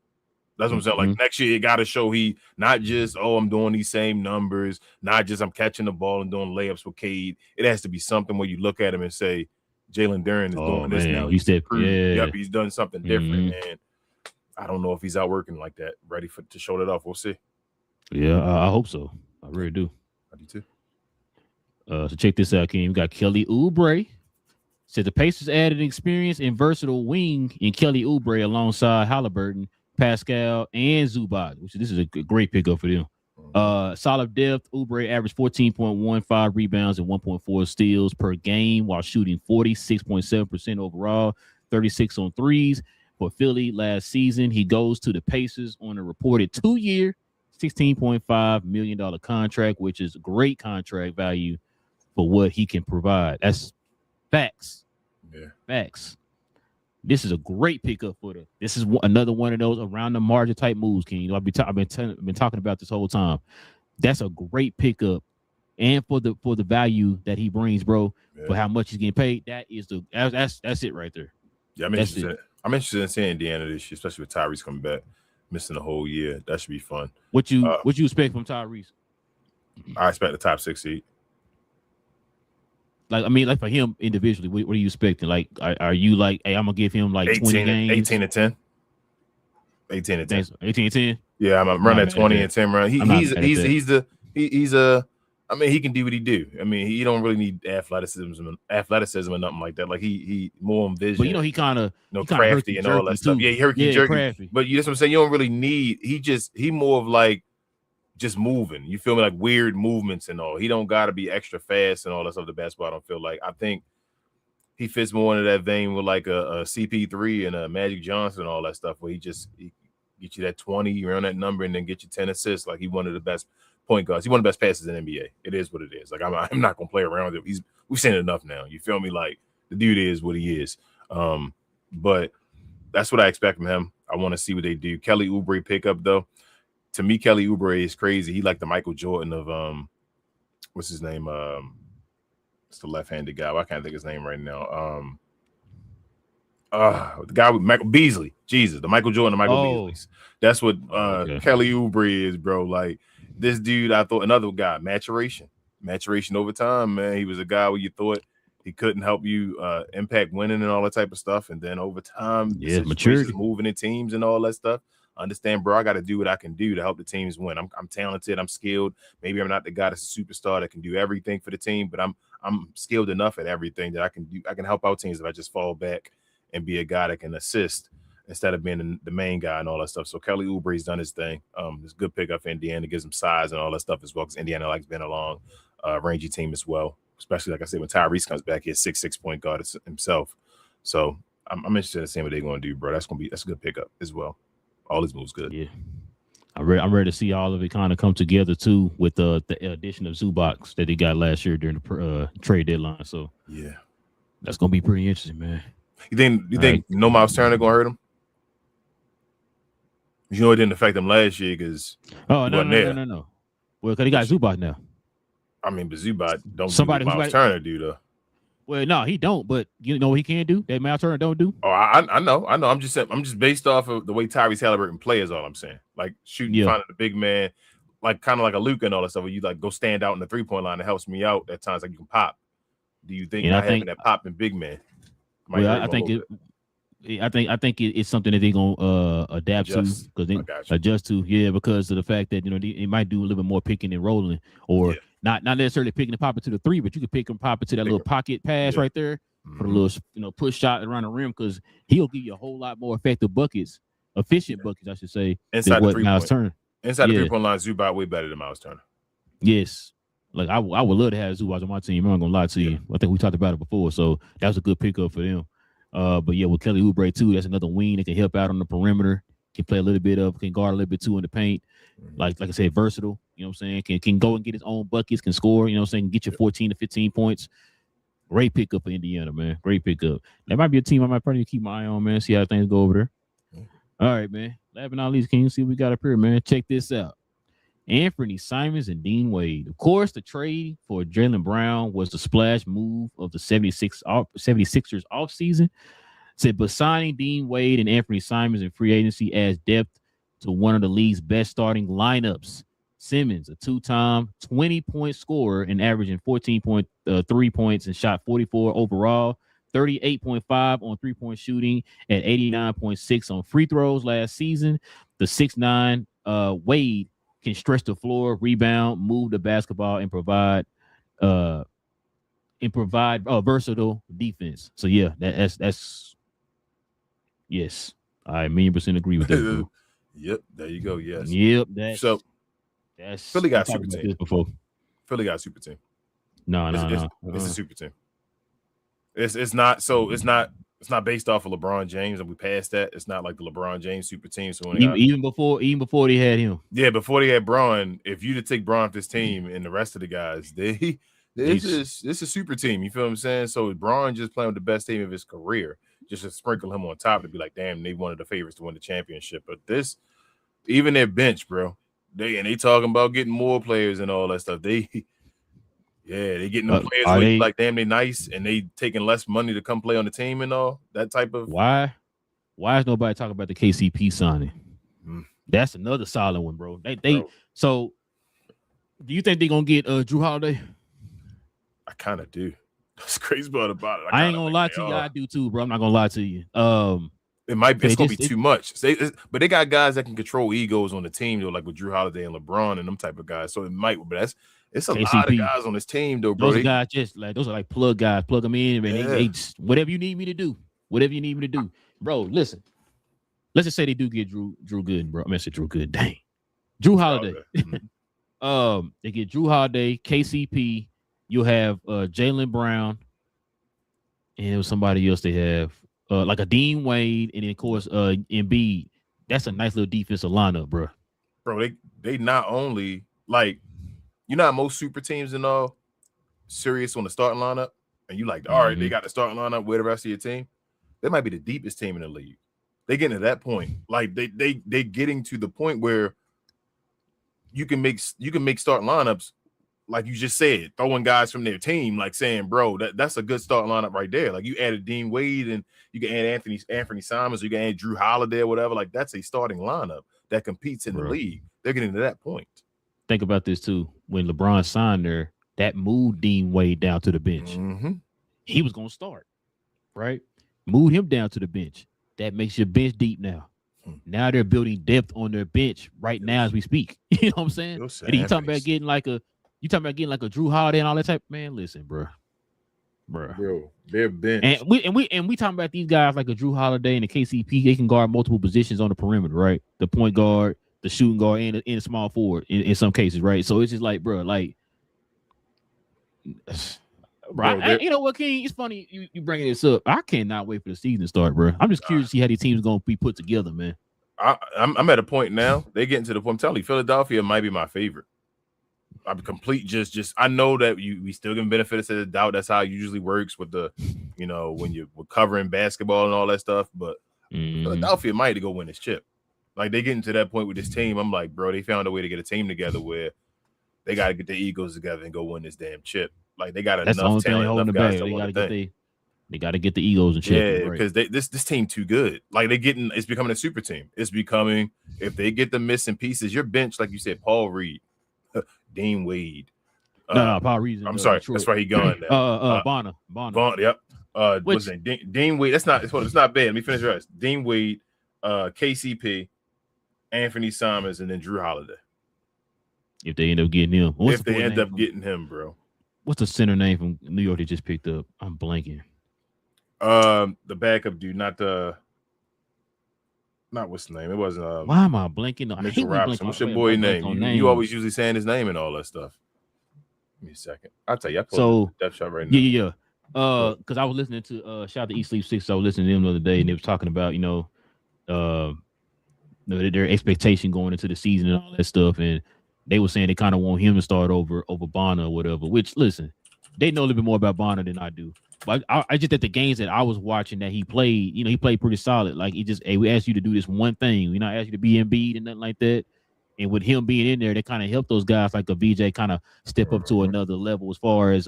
That's what I'm saying. Like next year, it gotta show he not just, I'm doing these same numbers, not just I'm catching the ball and doing layups with Cade. It has to be something where you look at him and say, Jalen Duren is doing this now. He's he's done something different, and I don't know if he's out working like that, ready to show that off. We'll see. Yeah, I hope so. I really do. I do too. So check this out, King. We got Kelly Oubre. Said the Pacers added experienced and versatile wing in Kelly Oubre alongside Halliburton, Pascal, and Zubac, which this is a great pickup for them. Solid depth. Oubre averaged 14.15 rebounds and 1.4 steals per game while shooting 46.7% overall, 36 on threes for Philly last season. He goes to the Pacers on a reported 2-year, $16.5 million contract, which is great contract value for what he can provide. That's facts. Yeah. Facts. this is a great pickup for them. This is another one of those around the margin type moves, King. I've been talking about this whole time. That's a great pickup, and for the value that he brings, bro, for how much he's getting paid. That's it right there. Yeah, I'm interested in seeing Indiana this year, especially with Tyrese coming back, missing the whole year. That should be fun. What you expect from Tyrese? I expect the top 6 seed. Like for him individually, what are you expecting? Like, are you like, hey, I'm gonna give him like 20 games, 18 and 10, 18 and 10, 18 and 10. Yeah, I'm running that 20 and 10 run. He's I mean, he can do what he do. I mean, he don't really need athleticism or nothing like that. Like he more on vision. But you know, he kind of crafty and all that stuff. Yeah, herky jerky. Crafty. But that's what I'm saying. You don't really need. He more of like just moving. You feel me? Like weird movements and all. He don't got to be extra fast and all that stuff. The basketball, I don't feel like. I think he fits more into that vein with like a CP3 and a Magic Johnson and all that stuff. Where he get you that 20 around that number and then get you 10 assists. Like he one of the best point guards. He one of the best passes in the NBA. It is what it is. Like I'm not gonna play around with him. We've seen it enough now. You feel me? Like the dude is what he is. But that's what I expect from him. I want to see what they do. Kelly Oubre pickup though. To me, Kelly Oubre is crazy. He like the Michael Jordan of what's his name? It's the left-handed guy. I can't think of his name right now. The guy with Michael Beasley. Jesus, the Michael Jordan of Michael Beasley's. That's what Kelly Oubre is, bro. Like this dude, I thought another guy, maturation over time, man. He was a guy where you thought he couldn't help you impact winning and all that type of stuff. And then over time, maturity, moving in teams and all that stuff. Understand, bro, I got to do what I can do to help the teams win. I'm talented, I'm skilled. Maybe I'm not the guy that's a superstar that can do everything for the team, but I'm skilled enough at everything that I can help out teams if I just fall back and be a guy that can assist instead of being the main guy and all that stuff. So Kelly Oubre's done his thing. It's a good pickup for Indiana. Gives him size and all that stuff as well, because Indiana likes being a long, rangy team as well. Especially, like I said, when Tyrese comes back, he's 6'6" point guard himself. So I'm interested in seeing what they're going to do, bro. That's a good pickup as well. All his moves good. Yeah. I'm ready to see all of it kind of come together too with the addition of Zubac that they got last year during the trade deadline. So yeah, that's gonna be pretty interesting, man. You think no Miles Turner gonna hurt him? You know, it didn't affect him last year because no. Well, because he got Zubac now. I mean, but Zubac don't do what Miles Turner do though. Well, no, he don't. But you know what he can do that Miles Turner don't do. Oh, I know. I'm just based off of the way Tyrese Halliburton plays. All I'm saying, like shooting, finding the big man, like kind of like a Luka and all that stuff. Where you like go stand out in the 3-point line. It helps me out at times. Like you can pop. Do you think not having that pop and big man? I think it's something that they're gonna adapt to because they adjust to. Yeah, because of the fact that they might do a little bit more picking and rolling or. Not necessarily picking and popping to the 3, but you could pick and pop it to that little pocket pass right there for the little push shot around the rim because he'll give you a whole lot more efficient buckets, I should say, inside than the Miles Turner. Inside the 3-point line, Zubac way better than Miles Turner. Yes, like I would love to have Zubac on my team. I'm not gonna lie to you. I think we talked about it before, so that was a good pickup for them. But yeah, with Kelly Oubre too, that's another wing that can help out on the perimeter. Can play a little bit can guard a little bit too in the paint. Like I said, versatile. You know what I'm saying? Can go and get his own buckets, can score, you know what I'm saying? Get you 14 to 15 points. Great pickup for Indiana, man. Great pickup. That might be a team I might probably keep my eye on, man. See how things go over there. All right, man. Last but not least, King, see what we got up here, man. Check this out. Anthony Simons and Dean Wade. Of course, the trade for Jaylen Brown was the splash move of the 76ers offseason. But signing Dean Wade and Anthony Simons in free agency adds depth to one of the league's best starting lineups. Simmons, a 2-time 20-point scorer and averaging 14.3 points and shot 44 overall, 38.5 on three-point shooting, and 89.6 on free throws last season. The 6'9" Wade can stretch the floor, rebound, move the basketball, and provide versatile defense. So yeah, that's yes, I 1,000,000% agree with that. Yep, there you go. Yes. Yep. That's Philly got a super team. Philly got a super team. No. It's a super team. It's not based off of LeBron James, and we passed that. It's not like the LeBron James super team. So even before they had him. Yeah, before they had Bron, if you to take Bron off this team and the rest of the guys, this is a super team. You feel what I'm saying? So Bron just playing with the best team of his career. just to sprinkle him on top to be like, damn, they one of the favorites to win the championship. But this, even their bench, bro, they talking about getting more players and all that stuff. They getting them players where you like, damn, they nice, and they taking less money to come play on the team and all that type of. Why is nobody talking about the KCP signing? That's another solid one, bro. So do you think they're gonna get Drew Holiday? I kind of do. That's the crazy part about it. I ain't gonna lie to you. I do too, bro. I'm not gonna lie to you. It might be. It's gonna be too much. But they got guys that can control egos on the team, though, like with Drew Holiday and LeBron and them type of guys. So it might. But it's a KCP. lot of guys on this team, though, bro. Those are like plug guys. Plug them in, man. They just, whatever you need me to do. Whatever you need me to do, bro. Listen. Let's just say they do get Drew Gooden, bro. I said Drew Gooden. Dang. Drew Holiday. They get Drew Holiday, KCP. You'll have Jaylen Brown, and it was somebody else they have, like a Dean Wade, and then of course Embiid. That's a nice little defensive lineup, bro. Bro, they not only like, you know how most super teams and all serious on the starting lineup, and you like, all right, they got the starting lineup. Where the rest of your team? They might be the deepest team in the league. They getting to that point. Like they getting to the point where you can make starting lineups. Like you just said, throwing guys from their team, like saying, bro, that's a good starting lineup right there. Like you added Dean Wade, and you can add Anthony Simons, or you can add Drew Holiday or whatever. Like that's a starting lineup that competes in the league. They're getting to that point. Think about this too. When LeBron signed there, that moved Dean Wade down to the bench. He was gonna start, right? Move him down to the bench. That makes your bench deep now. Now they're building depth on their bench right now as we speak. You know what I'm saying? And you talking about getting like a Drew Holiday and all that type. Man, listen, bro, their bench. And we talking about these guys like a Drew Holiday and a KCP. They can guard multiple positions on the perimeter, right? The point guard, the shooting guard, and the small forward in some cases, right? So it's just like, bro, like, you know what, King? It's funny you bringing this up. I cannot wait for the season to start, bro. I'm just curious to see how these teams going to be put together, man. I'm at a point now. They're getting to the point. I'm telling you, Philadelphia might be my favorite. I'm complete. Just I know that we still giving benefits of the doubt. That's how it usually works with the, when you're covering basketball and all that stuff. But Philadelphia might go win this chip. Like they getting to that point with this team. I'm like, bro, they found a way to get a team together where they got to get their egos together and go win this damn chip. Like they got enough talent, enough guys to win the thing. They got to get the egos in check. Yeah, because this team too good. Like it's becoming a super team. It's becoming, if they get the missing pieces, your bench, like you said, Paul Reed, Dean Wade. No, Paul Reed. I'm sorry, Detroit. That's where he going now. Bonner. Yep. What's his name? Dean Wade. It's not bad. Let me finish the rest. Dean Wade, KCP, Anthony Simons, and then Drew Holiday. If they end up getting him. If they end up getting him, bro. What's the center name from New York they just picked up? I'm blanking. The backup dude, not what's the name? It wasn't. Why am I blanking? Mitchell Robinson. What's your boy name? You always usually saying his name and all that stuff. Give me a second. I'll tell you. I pulled the depth shot right now. Yeah. Because I was listening to shout out to Eat Sleep 6. I was listening to them the other day, and they was talking about their expectation going into the season and all that stuff, and they were saying they kind of want him to start over Bonner or whatever. Which, listen, they know a little bit more about Bonner than I do. But I just at the games that I was watching that he played, he played pretty solid. Like he just, hey, we asked you to do this one thing. We not asked you to be Embiid and nothing like that. And with him being in there, they kind of helped those guys like a VJ kind of step up to another level as far as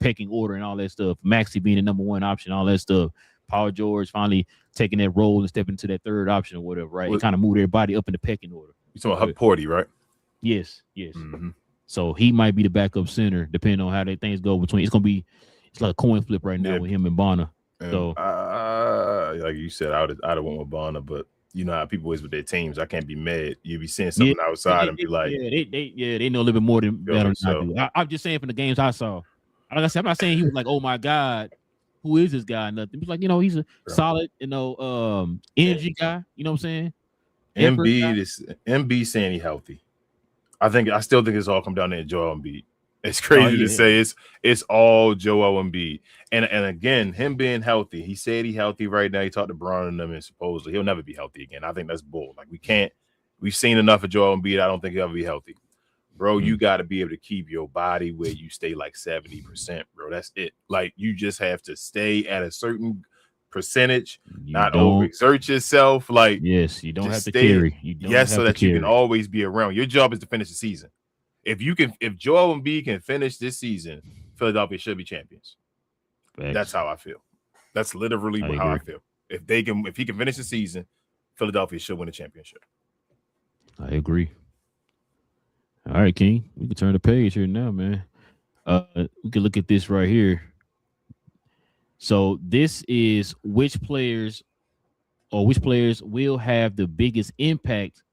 pecking order and all that stuff. Maxey being the number one option, all that stuff. Paul George finally taking that role and stepping into that third option or whatever, right? It kind of moved everybody up in the pecking order. You talking about Porty, right? Yes. So he might be the backup center, depending on how things go between. It's like a coin flip right now with him and Bonner. So, like you said, I'd have went with Bonner, but you know how people is with their teams. I can't be mad. You be seeing something outside and be like, they know a little bit more than better than I do. I'm just saying from the games I saw. Like I said, I'm not saying he was like, oh my God, who is this guy? Nothing. He's like, he's a solid, energy guy. You know what I'm saying? Embiid saying he healthy. I still think it's all come down to Joel Embiid. It's crazy to say it's all Joel Embiid. And again, him being healthy, he said he's healthy right now. He talked to Braun and them, and supposedly he'll never be healthy again. I think that's bull. Like we've seen enough of Joel Embiid. I don't think he'll ever be healthy. Bro, you got to be able to keep your body where you stay like 70%, bro. That's it. Like you just have to stay at a certain percentage, You not don't. overexert yourself. Like, Yes, you don't have just to stay, carry. You don't have so to that you can carry. always be around. Your job is to finish the season. If Joel Embiid can finish this season, Philadelphia should be champions. Facts. That's how I feel. That's literally I how I agree. feel. If he can finish the season, Philadelphia should win a championship. I agree. All right, King. We can turn the page here now, man. We can look at this right here. So this is which players will have the biggest impact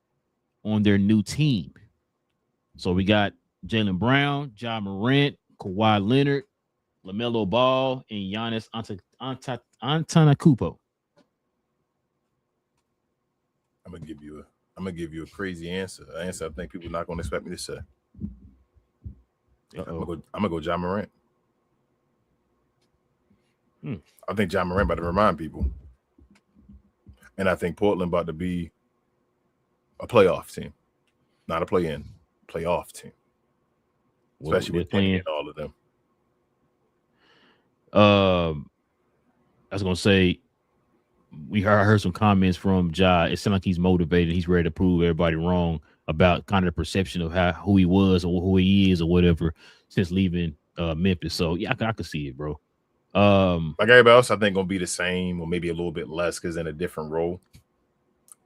on their new team. So we got Jaylen Brown, Ja Morant, Kawhi Leonard, LaMelo Ball, and Giannis Antetokounmpo. I'm gonna give you a crazy answer. An answer I think people are not gonna expect me to say. I'm gonna go Ja Morant. I think Ja Morant about to remind people. And I think Portland about to be a playoff team. Not a play-in, playoff team. Especially with Kenny and all of them. I was gonna say I heard some comments from Ja. It sounds like he's motivated. He's ready to prove everybody wrong about kind of the perception of who he was or who he is or whatever since leaving Memphis. So yeah, I could see it, bro. Like everybody else, I think gonna be the same or maybe a little bit less because in a different role.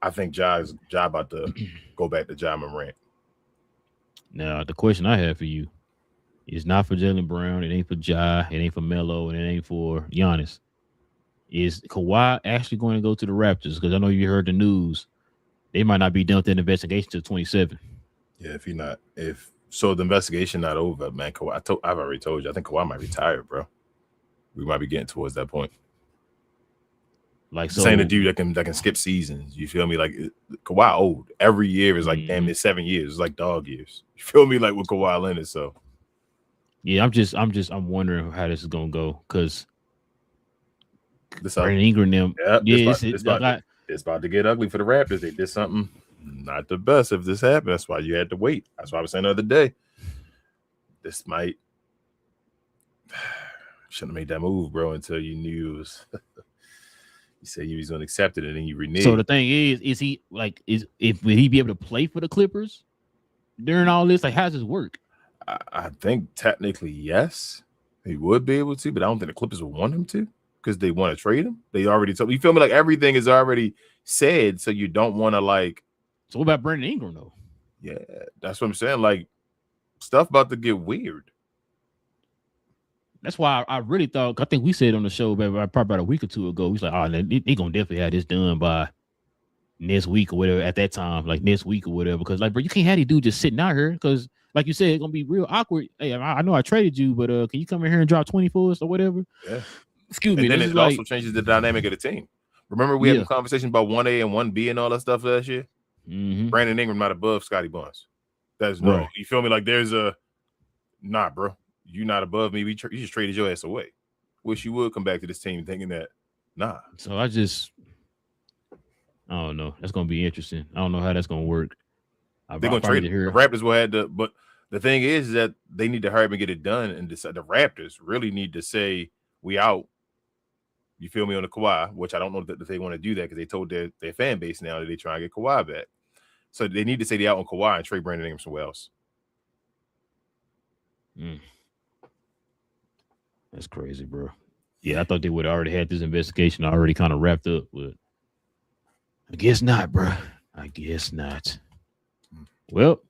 I think Ja about to go back to Ja Morant. Now the question I have for you is not for Jaylen Brown, it ain't for Ja, it ain't for Melo, and it ain't for Giannis. Is Kawhi actually going to go to the Raptors? Because I know you heard the news. They might not be done with that investigation till 27. Yeah, if so the investigation not over, man. Kawhi, I've already told you. I think Kawhi might retire, bro. We might be getting towards that point. Like so, saying a dude that can skip seasons. You feel me? Like Kawhi old. Every year is like damn near 7 years. It's like dog years. You feel me? Like with Kawhi Leonard. So yeah, I'm wondering how this is gonna go because Brandon Ingram. It's about to get ugly for the Raptors. They did something not the best if this happened. That's why you had to wait. That's why I was saying the other day. This might shouldn't have made that move, bro, until you knew it was you said you was gonna accept it and then you reneged. So the thing is he will he be able to play for the Clippers during all this? Like, how does this work? I think technically yes, he would be able to, but I don't think the Clippers would want him to because they want to trade him. They already told you feel me, like everything is already said, so you don't want to like. So what about Brandon Ingram though? Yeah, that's what I'm saying. Like stuff about to get weird. That's why I really thought. I think we said on the show probably about a week or two ago. We was like, "Oh, they gonna definitely have this done by next week or whatever." At that time, like next week or whatever, because like, bro, you can't have these dudes just sitting out here because, like you said, it's gonna be real awkward. Hey, I know I traded you, but can you come in here and drop 20 for us or whatever? Yeah. Excuse me. And then it also changes the dynamic of the team. Remember we had a conversation about 1A and 1B and all that stuff last year. Mm-hmm. Brandon Ingram not above Scotty Barnes. That's no. Right. You feel me? Like there's a nah, bro. You not above me. You just traded your ass away. Wish you would come back to this team thinking that. Nah. So I don't know. That's gonna be interesting. I don't know how that's gonna work. They're gonna trade it. The Raptors will have to, but the thing is that they need to hurry up and get it done. And the Raptors really need to say we out. You feel me on the Kawhi, which I don't know that they want to do that because they told their fan base now that they try and get Kawhi back. So they need to say they out on Kawhi and trade Brandon Ingram somewhere else. That's crazy, bro. Yeah, I thought they would have already had this investigation already kind of wrapped up, but I guess not, bro. I guess not. Well,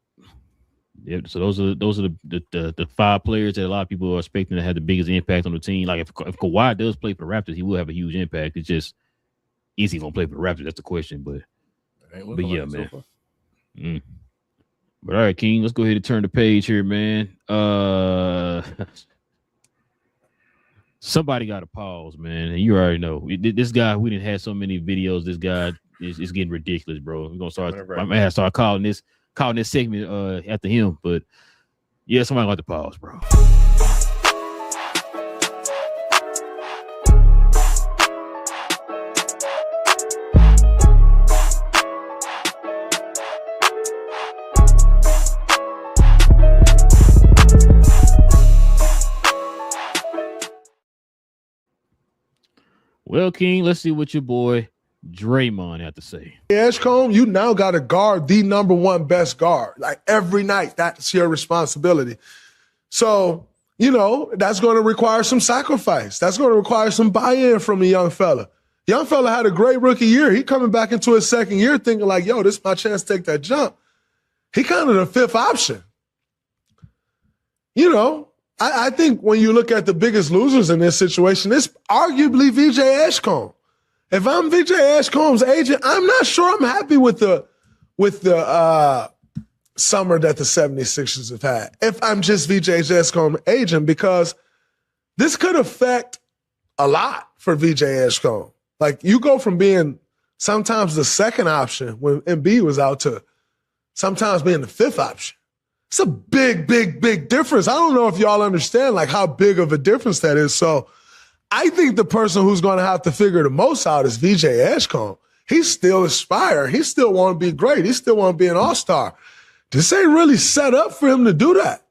yeah. So those are the 5 players that a lot of people are expecting to have the biggest impact on the team. Like if Kawhi does play for the Raptors, he will have a huge impact. It's just is he gonna play for the Raptors? That's the question. But yeah, man. But all right, King, let's go ahead and turn the page here, man. Somebody got to pause, man. And you already know this guy. We didn't have so many videos. This guy is getting ridiculous, bro. We're gonna start. I might have to start calling this segment after him. But yeah, somebody got to pause, bro. Well, King, let's see what your boy Draymond had to say. Edgecombe, you now got to guard the number one best guard. Like every night, that's your responsibility. So, that's going to require some sacrifice. That's going to require some buy-in from a young fella. Young fella had a great rookie year. He coming back into his second year thinking like, yo, this is my chance to take that jump. He kind of the fifth option. I think when you look at the biggest losers in this situation, it's arguably VJ Edgecombe. If I'm VJ Edgecombe's agent, I'm not sure I'm happy with the summer that the 76ers have had. If I'm just VJ Edgecombe's agent, because this could affect a lot for VJ Edgecombe. Like, you go from being sometimes the second option when Embiid was out to sometimes being the fifth option. It's a big, big, big difference. I don't know if y'all understand like how big of a difference that is. So I think the person who's going to have to figure the most out is VJ Edgecombe. He's still aspiring. He still want to be great. He still want to be an all-star. This ain't really set up for him to do that.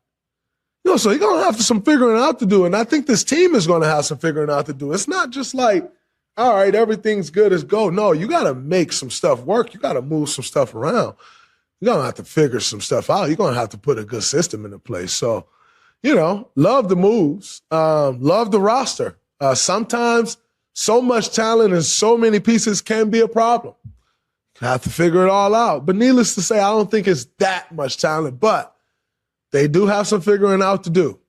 So he's going to have some figuring out to do. And I think this team is going to have some figuring out to do. It's not just like, all right, everything's good as go. No, you got to make some stuff work. You got to move some stuff around. You're going to have to figure some stuff out. You're going to have to put a good system into place. So, love the moves. Love the roster. Sometimes so much talent and so many pieces can be a problem. Have to figure it all out. But needless to say, I don't think it's that much talent, but they do have some figuring out to do.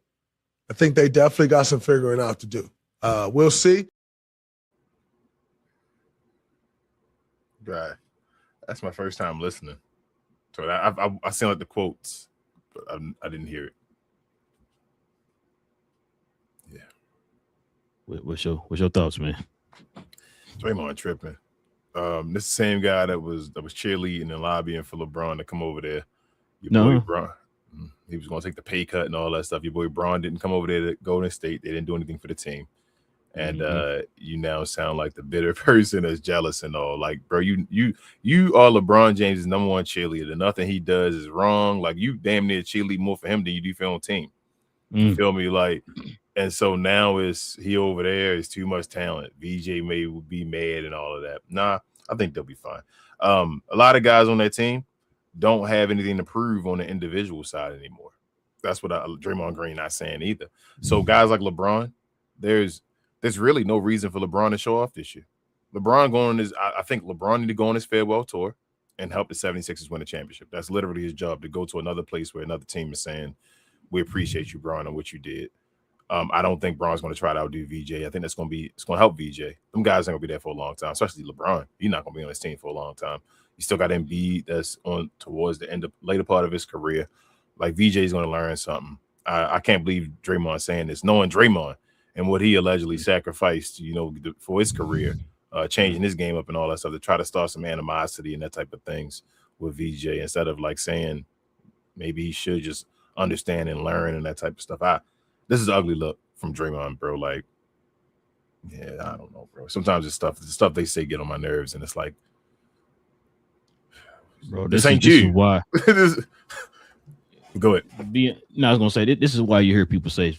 I think they definitely got some figuring out to do. We'll see. Right. That's my first time listening. So I seen like the quotes, but I didn't hear it. Yeah. What's your thoughts, man? Draymond tripping. This is the same guy that was cheerleading and lobbying for LeBron to come over there. Your boy Bron, he was going to take the pay cut and all that stuff. Your boy Bron didn't come over there to Golden State. They didn't do anything for the team. And you now sound like the bitter person that's jealous and all. Like, bro, you are LeBron James' number one cheerleader. Nothing he does is wrong. Like, you damn near cheerlead more for him than you do for your own team. You feel me? Like, and so now he over there is too much talent. VJ may be mad and all of that. Nah, I think they'll be fine. A lot of guys on that team don't have anything to prove on the individual side anymore. That's what Draymond Green not saying either. So guys like LeBron, there's really no reason for LeBron to show off this year. I think LeBron need to go on his farewell tour and help the 76ers win a championship. That's literally his job, to go to another place where another team is saying, we appreciate you, Bron, and what you did. I don't think Bron's going to try to outdo VJ. I think it's going to help VJ. Them guys aren't going to be there for a long time, especially LeBron. He's not going to be on his team for a long time. You still got Embiid that's on towards the later part of his career. Like, VJ's going to learn something. I can't believe Draymond saying this, knowing Draymond and what he allegedly sacrificed, for his career, changing his game up and all that stuff, to try to start some animosity and that type of things with VJ, instead of like saying maybe he should just understand and learn and that type of stuff. This is an ugly look from Draymond, bro. Like, yeah, I don't know, bro. Sometimes the stuff they say get on my nerves, and it's like, bro, this ain't you. Is why. Go ahead. I was gonna say this is why you hear people say,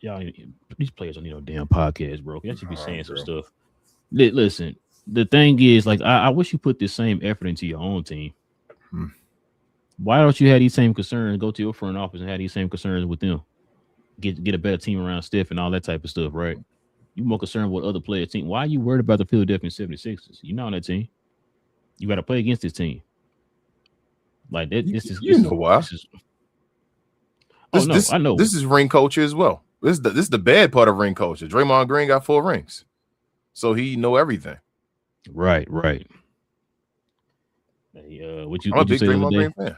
y'all, these players don't need no damn podcast, bro. You should be saying some stuff. Listen, the thing is, like, I wish you put this same effort into your own team. Why don't you have these same concerns? Go to your front office and have these same concerns with them. Get a better team around Steph and all that type of stuff, right? You're more concerned with other players' team. Why are you worried about the Philadelphia 76ers? You're not on that team. You got to play against this team. Like that. Why? I know. This is ring culture as well. This is the bad part of ring culture. Draymond Green got 4 rings, so he know everything. Right. Hey, what you I'm a big say Draymond Green fan.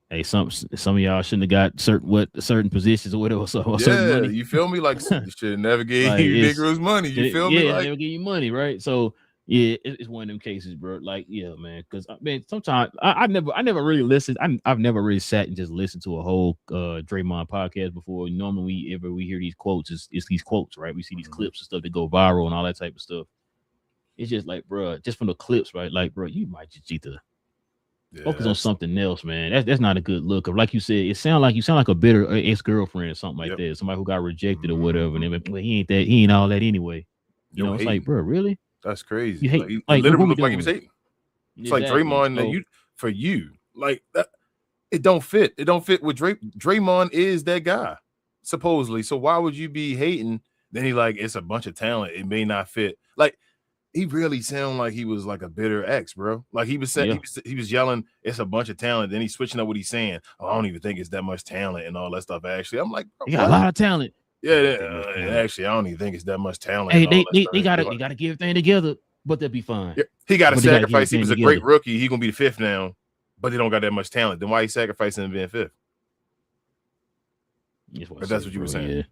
Hey, some of y'all shouldn't have got certain positions or whatever. So yeah, you feel me? Like, you should have never gave you Negroes money. You feel me? Yeah, never give you money, right? So yeah, it's one of them cases, bro. Like, yeah, man. Because sometimes I never really listened. I've never really sat and just listened to a whole Draymond podcast before. Normally, we hear these quotes, it's these quotes, right? We see these clips and stuff that go viral and all that type of stuff. It's just like, bro, just from the clips, right? Like, bro, you might just need to focus on something else, man. That's not a good look. Like you said, you sound like a bitter ex-girlfriend or something like that. Somebody who got rejected or whatever. And then, well, he ain't all that anyway. It's like, bro, really? That's crazy. You hate, Like, he like, literally what we looked like he doing? was hating. It's Exactly. like Draymond, So, for you, like that, it don't fit. It don't fit with Draymond is that guy, supposedly. So why would you be hating? Then he like, it's a bunch of talent. It may not fit. Like, he really sounded like he was like a bitter ex, bro. Like he was saying, he was yelling, it's a bunch of talent. Then he's switching up what he's saying. Oh, I don't even think it's that much talent and all that stuff. Actually, I'm like, bro, you got a lot of talent. Yeah, actually, I don't even think it's that much talent. Hey, they gotta get everything together, but they'll be fine. Yeah, he got to sacrifice. He was a great together. rookie. He gonna be the fifth now, but they don't got that much talent. Then why he sacrificing and being fifth? That's what you were saying. Yeah.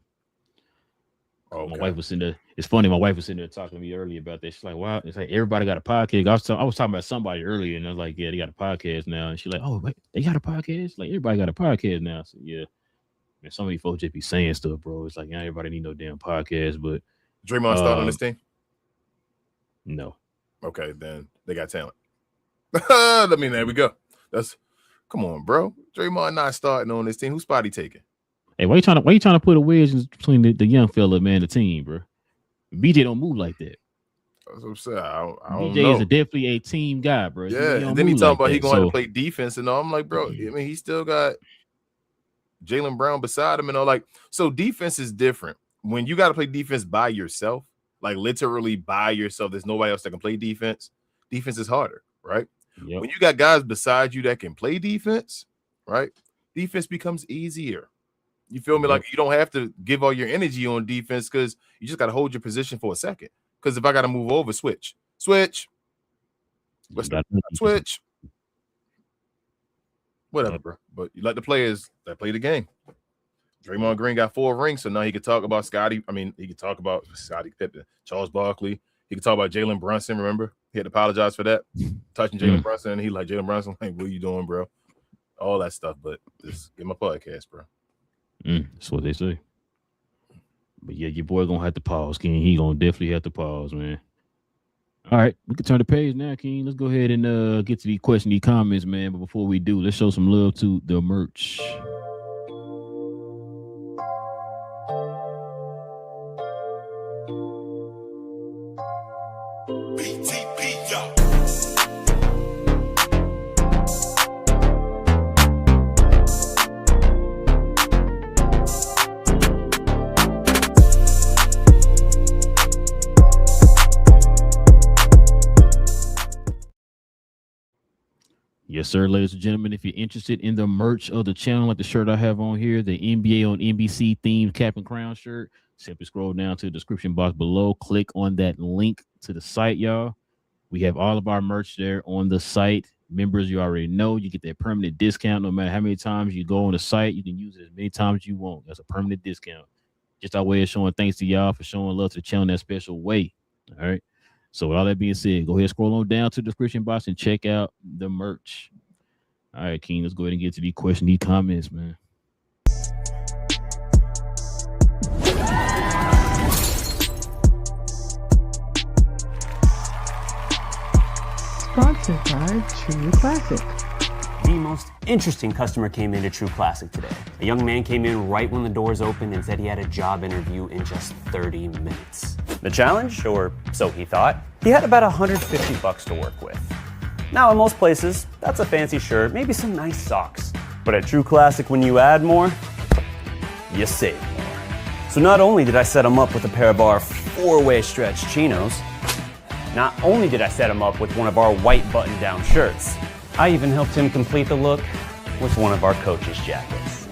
Okay. My wife was sitting there. It's funny. My wife was sitting there talking to me earlier about that. She's like, "Wow!" It's like everybody got a podcast. I was talking about somebody earlier, and I was like, "Yeah, they got a podcast now." And she's like, "Oh, wait, they got a podcast? Like everybody got a podcast now?" So yeah, man, some of these folks just be saying stuff, bro. It's like, yeah, everybody need no damn podcast. But Draymond started on this team? No. Okay, then they got talent. I mean, there we go. Come on, bro. Draymond not starting on this team. Whose spot he taking? Hey, why you trying to put a wedge between the young fella, man, the team, bro? BJ don't move like that. That's what I'm saying. I don't BJ know. is definitely a team guy, bro. Yeah, and then he talking about he going to have to play defense and all. I'm like, bro, I mean, he still got Jaylen Brown beside him and all. Like, so defense is different. When you got to play defense by yourself, like literally by yourself, there's nobody else that can play defense. Defense is harder, right? Yep. When you got guys beside you that can play defense, right? Defense becomes easier. You feel me? Like you don't have to give all your energy on defense because you just got to hold your position for a second. Because if I got to move over, switch. Whatever, bro. But you let the players that play the game. Draymond Green got 4 rings, so now he could talk about Scottie. I mean, he could talk about Scottie Pippen, Charles Barkley. He could talk about Jalen Brunson. Remember, he had to apologize for that, touching Jalen Brunson. And he like Jalen Brunson, like, what are you doing, bro? All that stuff. But just get my podcast, bro. That's what they say. But yeah, your boy gonna have to pause, King. He gonna definitely have to pause, man. All right, we can turn the page now, King. Let's go ahead and get to the question, the comments, man. But before we do, let's show some love to the merch. Yes, sir, ladies and gentlemen. If you're interested in the merch of the channel, like the shirt I have on here, the NBA on NBC themed cap and crown shirt, simply scroll down to the description box below. Click on that link to the site, y'all. We have all of our merch there on the site. Members, you already know, you get that permanent discount. No matter how many times you go on the site, you can use it as many times as you want. That's a permanent discount. Just our way of showing thanks to y'all for showing love to the channel in that special way. All right. So with all that being said, go ahead, scroll on down to the description box and check out the merch. All right, King, let's go ahead and get to the question, the comments, man. Sponsored by True Classic. The most interesting customer came into True Classic today. A young man came in right when the doors opened and said he had a job interview in just 30 minutes. The challenge, or so he thought, he had about $150 to work with. Now, in most places, that's a fancy shirt, maybe some nice socks. But at True Classic, when you add more, you save more. So not only did I set him up with a pair of our 4-way stretch chinos, not only did I set him up with one of our white button-down shirts, I even helped him complete the look with one of our coach's jackets.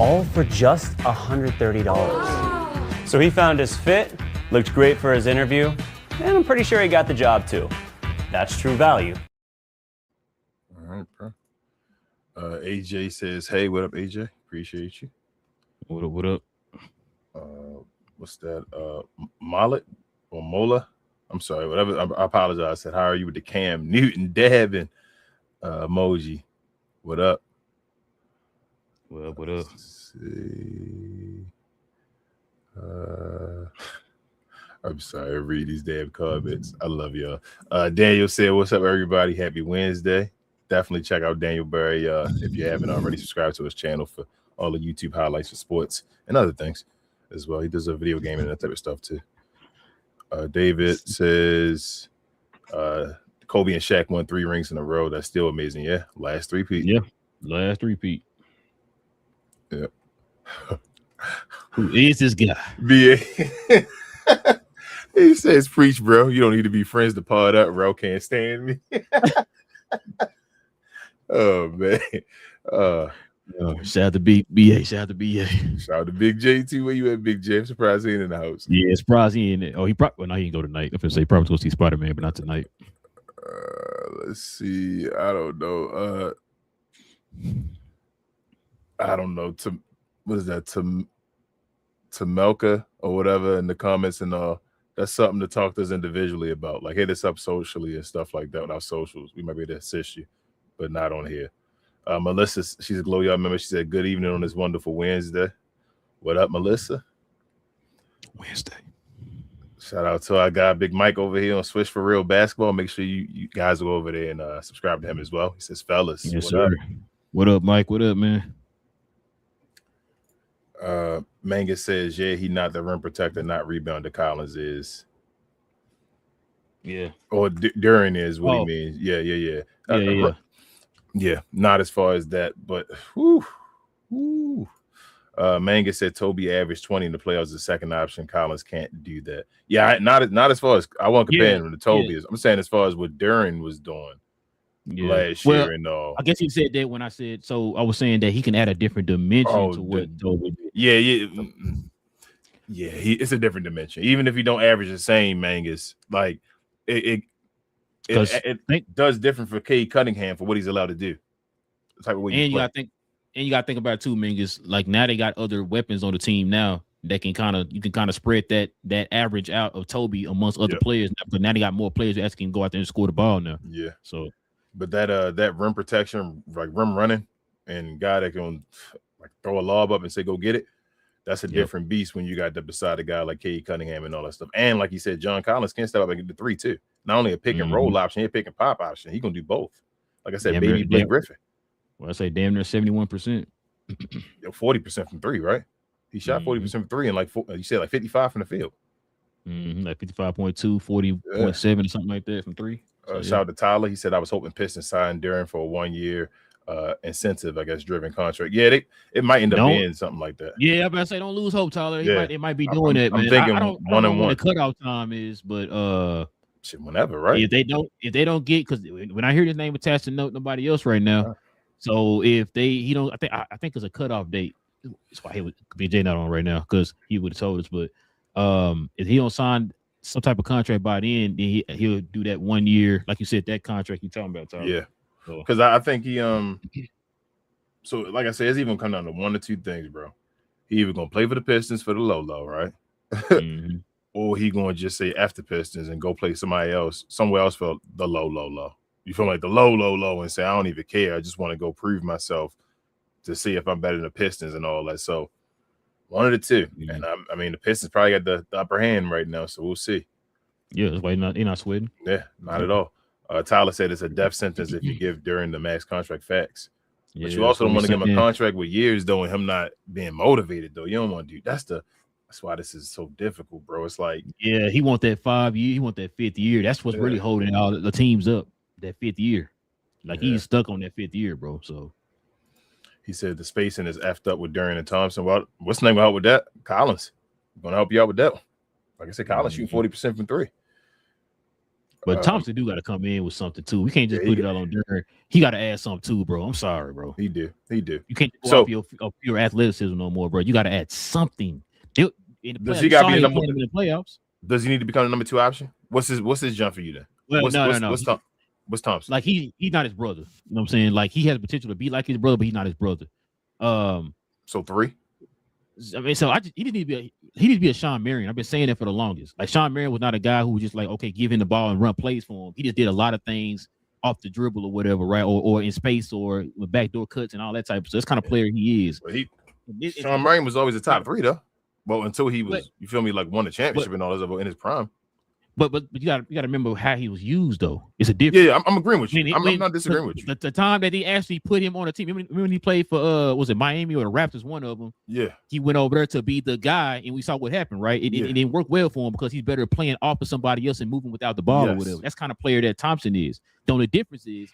All for just $130. So he found his fit, looked great for his interview, and I'm pretty sure he got the job too. That's true value. All right, bro. AJ says, hey, what up, AJ? Appreciate you. What up? What's that? Mollet or Mola? I'm sorry, whatever. I apologize. I said, how are you with the Cam Newton dabbing emoji? What up? Well, what up? Let's see. I'm sorry, I read these damn comments. I love y'all. Daniel said, what's up, everybody? Happy Wednesday. Definitely check out Daniel Berry if you haven't already. Subscribe to his channel for all the YouTube highlights for sports and other things as well. He does a video game and that type of stuff too. David says Kobe and Shaq won 3 rings in a row. That's still amazing. Yeah, last 3-peat. Yeah, last 3-peat. Yeah. Who is this guy? BA. He says, preach, bro. You don't need to be friends to pod up, bro. Can't stand me. Oh, man. Shout out to BA. Shout out to BA. Shout out to Big J, too. Where you at, Big J? I'm surprised he ain't in the house. Yeah, surprised he ain't. Oh, he probably didn't go tonight. If I say probably go see Spider-Man, but not tonight. Let's see. I don't know. I don't know. What is that? To Melka or whatever in the comments and all. That's something to talk to us individually about. Like, hit us up socially and stuff like that on our socials. We might be able to assist you, but not on here. Melissa, she's a Glow Yard member. She said, good evening on this wonderful Wednesday. What up, Melissa? Wednesday. Shout out to our guy, Big Mike, over here on Switch for Real Basketball. Make sure you guys go over there and subscribe to him as well. He says, fellas. Yes, sir. What up, Mike? What up, man? Manga says, yeah, he not the rim protector, not rebounder. Collins is. Yeah. Or during is what he means. Yeah. Yeah, not as far as that, but Manga said Toby averaged 20 in the playoffs, the second option. Collins can't do that. Yeah, not as far as I won't compare him to Toby. Yeah. I'm saying as far as what Duran was doing last year and all. I guess he said that when I said so. I was saying that he can add a different dimension to what Toby did. Yeah. It's a different dimension. Even if he don't average the same, Mangus, like it does different for Cade Cunningham for what he's allowed to do. The type of way you gotta think about it too, Mingus. Like now they got other weapons on the team now that can you can spread that average out of Toby amongst other players. But now they got more players that can go out there and score the ball now. Yeah. So, but that rim protection, like rim running, and guy that can like throw a lob up and say go get it. That's a different beast when you got beside a guy like Cade Cunningham and all that stuff. And like you said, John Collins can step up and get the 3 too. Not only a pick and roll option, he a pick and pop option. He gonna do both. Like I said, baby Blake Griffin. Well, I say damn near 71%. 40% from 3, right? He shot 40% from 3 and like you said like 55 from the field. Like 55.2, 40.7 or something like that from 3. Shout out to Tyler. He said I was hoping Pistons signed Duran for a 1-year incentive, I guess, driven contract. Yeah, it might end up being something like that. Yeah, I say don't lose hope, Tyler. It might be doing that, man. I'm thinking I don't know what the cutoff time is, but shit, whenever, right? If they don't get, because when I hear his name attached to nobody else right now, so if he don't, I think it's a cutoff date. That's why he would be J not on right now because he would have told us. But if he don't sign some type of contract by then he'll do that 1 year, like you said, that contract you talking about, Tyler. Yeah. Because I think he so like I said, it's even come down to 1 or 2 things, bro. He either gonna play for the Pistons for the low, right? Or he gonna just say F the Pistons and go play somewhere else for the low. You feel like the low and say I don't even care. I just want to go prove myself to see if I'm better than the Pistons and all that. So 1 of the 2. And I mean the Pistons probably got the upper hand right now, so we'll see. Yeah, that's why he's not sweating. Yeah, not at all. Tyler said it's a death sentence if you give Duran the max contract facts. But you also don't want to give him a contract with years, though, and him not being motivated, though. You don't want to do that's why this is so difficult, bro. It's like, yeah, he want that 5 year, he want that 5th year. That's what's really holding all the teams up, that 5th year. Like he's stuck on that 5th year, bro. So he said the spacing is effed up with Duran and Thompson. Well, what's the name help with that? Collins. I'm gonna help you out with that one. Like I said, Collins shooting 40% from 3. But Thompson do got to come in with something too. We can't just put it all on Duran. He got to add something too, bro. I'm sorry, bro. He do. You can't go off your athleticism no more, bro. You got to add something. Does he got to be in the playoffs? Does he need to become the number 2 option? What's his jump for you then? Well, no. What's Thompson? Like he's not his brother. You know what I'm saying? Like he has potential to be like his brother, but he's not his brother. So 3. I mean, so he need to be a Sean Marion. I've been saying that for the longest. Like Sean Marion was not a guy who was just like, okay, give him the ball and run plays for him. He just did a lot of things off the dribble or whatever, right? Or in space or with backdoor cuts and all that type of stuff. That's kind of player he is. But Sean Marion was always a top 3 though. Well, until he was, you feel me, like won the championship and all that stuff in his prime. But you got to remember how he was used though. It's a difference. Yeah, I'm agreeing with you. I'm not disagreeing with you. The time that he actually put him on a team, remember when he played for was it Miami or the Raptors? One of them. Yeah, he went over there to be the guy, and we saw what happened. Right, it didn't work well for him because he's better playing off of somebody else and moving without the ball or whatever. That's kind of player that Thompson is. The only difference is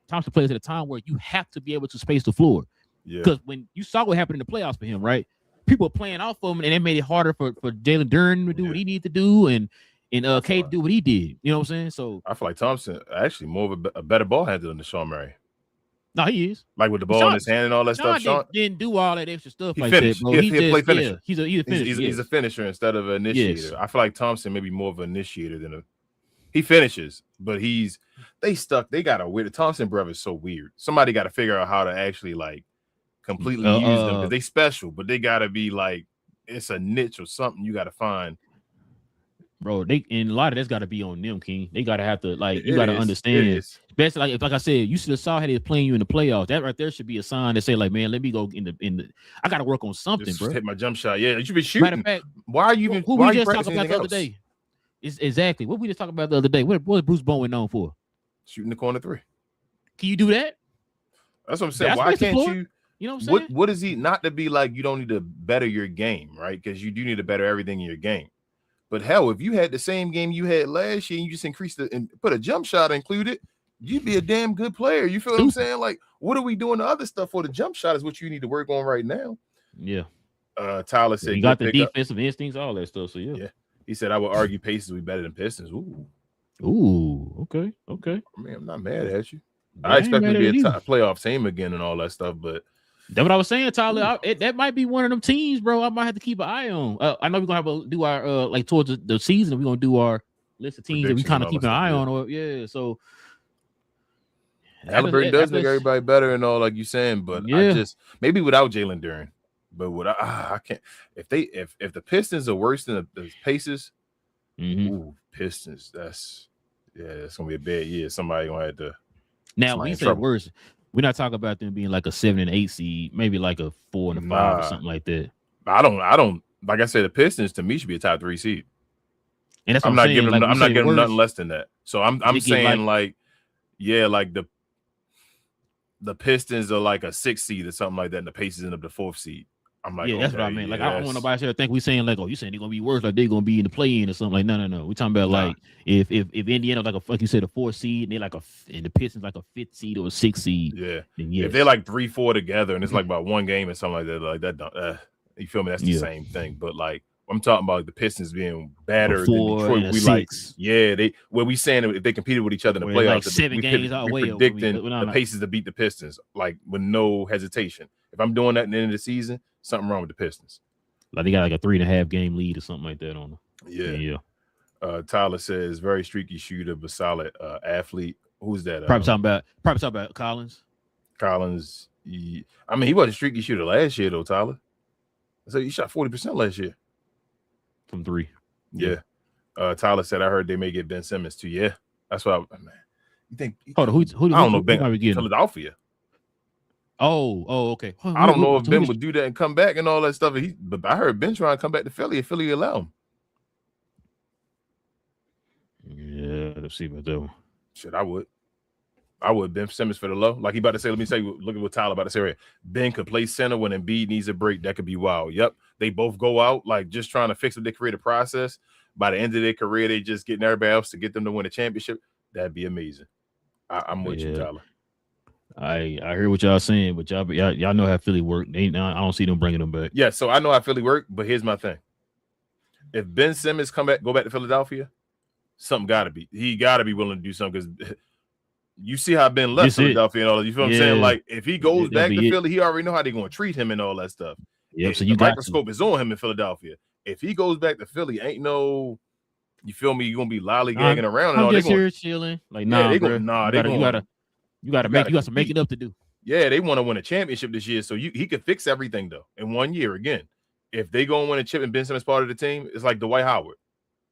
Thompson plays at a time where you have to be able to space the floor. Yeah, because when you saw what happened in the playoffs for him, right? People were playing off of him, and it made it harder for Jalen Duren to do what he needed to do, and Cade to do what he did. You know what I'm saying? So I feel like Thompson actually more of a better ball handler than Sean Murray. No, he is. Like with the ball in his hand and all that stuff. Sean didn't do all that extra stuff he like finished. that, bro. He's a finisher. He's a finisher. He's a finisher instead of an initiator. Yes. I feel like Thompson may be more of an initiator than a. He finishes, but they got a weird. The Thompson brother is so weird. Somebody got to figure out how to actually like completely use them because they special, but they got to be like it's a niche or something you got to find. Bro, and a lot of that's got to be on them, King. They got to have to you got to understand. Especially like I said, you should have saw how they playing you in the playoffs. That right there should be a sign that say like, man, let me go in the. I got to work on something, just bro. Hit my jump shot. Yeah, you should be shooting. Matter of fact, why are you even? Who we just talked about the other day? Is exactly what we just talked about the other day. What was Bruce Bowen known for? Shooting the corner three. Can you do that? That's what I'm saying. Why can't you? You know what I'm saying? What is he not to be like? You don't need to better your game, right? Because you do need to better everything in your game. But hell, if you had the same game you had last year and you just increased it and put a jump shot included, you'd be a damn good player. You feel what I'm saying? Like, what are we doing the other stuff for? The jump shot is what you need to work on right now. Yeah. Tyler said you got the defensive instincts, all that stuff. So yeah. He said I would argue Pacers would be better than Pistons. Ooh. Okay. I mean, I'm not mad at you. I expect them to be a playoff team again and all that stuff, but that's what I was saying, Tyler. That might be one of them teams, bro. I might have to keep an eye on. I know we're gonna have to do our like towards the season. We're gonna do our list of teams that we kind of keep an eye on. Or so Halliburton does make everybody better and all, like you saying. But I just maybe without Jalen Duren. But what I can't if the Pistons are worse than the Pacers, Pistons. That's gonna be a bad year. Somebody gonna have to. Now we say worse. We're not talking about them being like a 7 and 8 seed, maybe like a 4 and a 5 or something like that. I don't like I said, the Pistons to me should be a top 3 seed. And that's what I'm not giving them nothing less than that. So I'm saying like the Pistons are like a 6 seed or something like that, and the Pacers end up the 4th seed. I'm like, that's what I mean. Like, I don't want nobody to think we saying like, oh, you saying they're gonna be worse, like they're gonna be in the play-in or something. Like, no. We're talking about like if Indiana like you said a 4 seed, and they're like and the Pistons like a 5th seed or a 6th seed. Yeah. Then yes. If they're like 3-4 together, and it's like about one game or something like that, you feel me? That's the same thing. But like I'm talking about the Pistons being better than Detroit. We 6. Like, we saying if they competed with each other in the playoffs, like 7 games out way predicting the Pacers to beat the Pistons, like with no hesitation. If I'm doing that at the end of the season, something wrong with the Pistons. Like they got like a 3.5 game lead or something like that on them. Yeah. Tyler says very streaky shooter, but solid athlete. Who's that? Probably talking about Collins. Collins. He wasn't a streaky shooter last year though, Tyler. So he shot 40% last year from 3. Yeah. Tyler said I heard they may get Ben Simmons too. Yeah, that's what man. You think? Hold on, who I don't know. Ben Philadelphia. Oh, okay. I don't know if Ben would do that and come back and all that stuff. But I heard Ben trying to come back to Philly if Philly allow him. Yeah, let's see about that one. Shit, I would. Ben Simmons for the low. Like he about to say, let me say, look at what Tyler about to say right. Ben could play center when Embiid needs a break. That could be wild. Yep. They both go out like just trying to fix up their creative process. By the end of their career, they just getting everybody else to get them to win a championship. That'd be amazing. I'm with you, Tyler. I hear what y'all saying, but y'all know how Philly work. I don't see them bringing them back. Yeah, so I know how Philly work, but here's my thing. If Ben Simmons go back to Philadelphia, something got to be. He got to be willing to do something because you see how Ben left Philadelphia and all that. You feel what I'm saying? Like if he goes back to Philly, he already know how they're going to treat him and all that stuff. Yep. So the microscope is on him in Philadelphia. If he goes back to Philly, ain't no. You feel me? You're gonna be lollygagging around and all. I'm just here chilling. Like you got some making up to do. Yeah, they want to win a championship this year, so he could fix everything though in 1 year again. If they go and win a chip and Ben Simmons part of the team, it's like Dwight Howard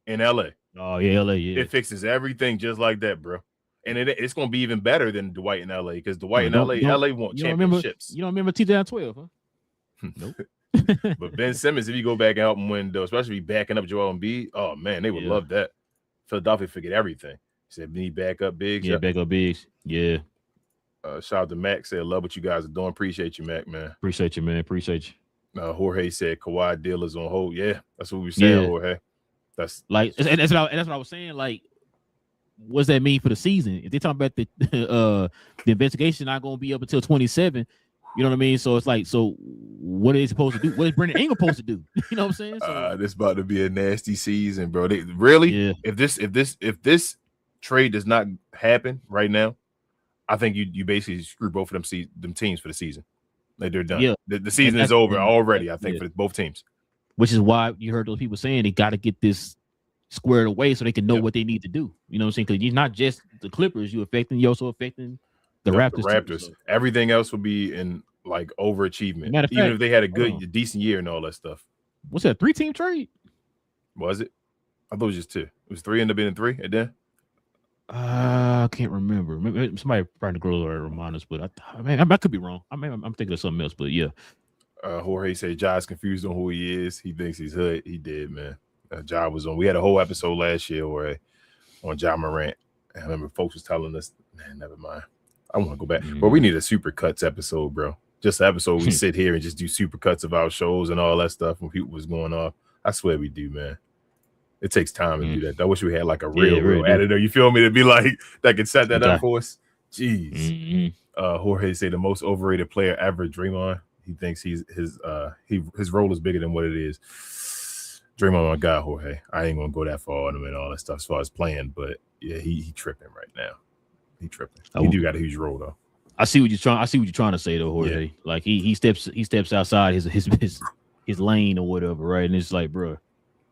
in LA. Oh yeah, LA, yeah. It fixes everything just like that, bro. And it's gonna be even better than Dwight in LA because Dwight in LA want championships. You don't remember 2012, huh? Nope. But Ben Simmons, if you go back and help him win, though, especially backing up Joel Embiid, oh man, they would love that. Philadelphia forget everything. He said, need backup bigs. Yeah, backup bigs. Yeah. Shout out to Mac. Said, love what you guys are doing. Appreciate you, Mac, man. Appreciate you, man. Appreciate you. Jorge said, Kawhi deal is on hold. Yeah, that's what we said, Jorge. That's like, and that's what I was saying. Like, what's that mean for the season? If they talking about the investigation not going to be up until 27, you know what I mean? So it's like, so what are they supposed to do? What is Brendan Ingram supposed to do? You know what I'm saying? So, this about to be a nasty season, bro. They really, if this trade does not happen right now, I think you basically screw both of them teams for the season. Like they're done. Yeah. The season is over already, I think, for both teams. Which is why you heard those people saying they got to get this squared away so they can know what they need to do. You know what I'm saying? Because you're not just the Clippers, you're also affecting the Raptors. The Raptors. Too, so. Everything else will be in like overachievement. Matter of Even fact, if they had a decent year and all that stuff. What's that? 3-team trade? Was it? I thought it was just 2. It was 3 ended up being 3 and then? I can't remember. Maybe somebody trying to grow or remind us, but I could be wrong. I'm thinking of something else, but yeah. Jorge said Jai's confused on who he is. He thinks he's hood. He did, man. Jai was on. We had a whole episode last year on Ja Morant. And I remember folks was telling us, man, never mind. I want to go back. But we need a super cuts episode, bro. Just an episode we sit here and just do super cuts of our shows and all that stuff when people was going off. I swear we do, man. It takes time to do that. I wish we had like a real editor. You feel me? To be like that can set that up for us. Jeez. Jorge say the most overrated player ever, Draymond. He thinks his role is bigger than what it is. Draymond, my guy, Jorge. I ain't gonna go that far on him and all that stuff as far as playing, but yeah, he tripping right now. He tripping. He do got a huge role though. I see what you're trying to say though, Jorge. Yeah. Like he steps outside his lane or whatever, right? And it's like, bro,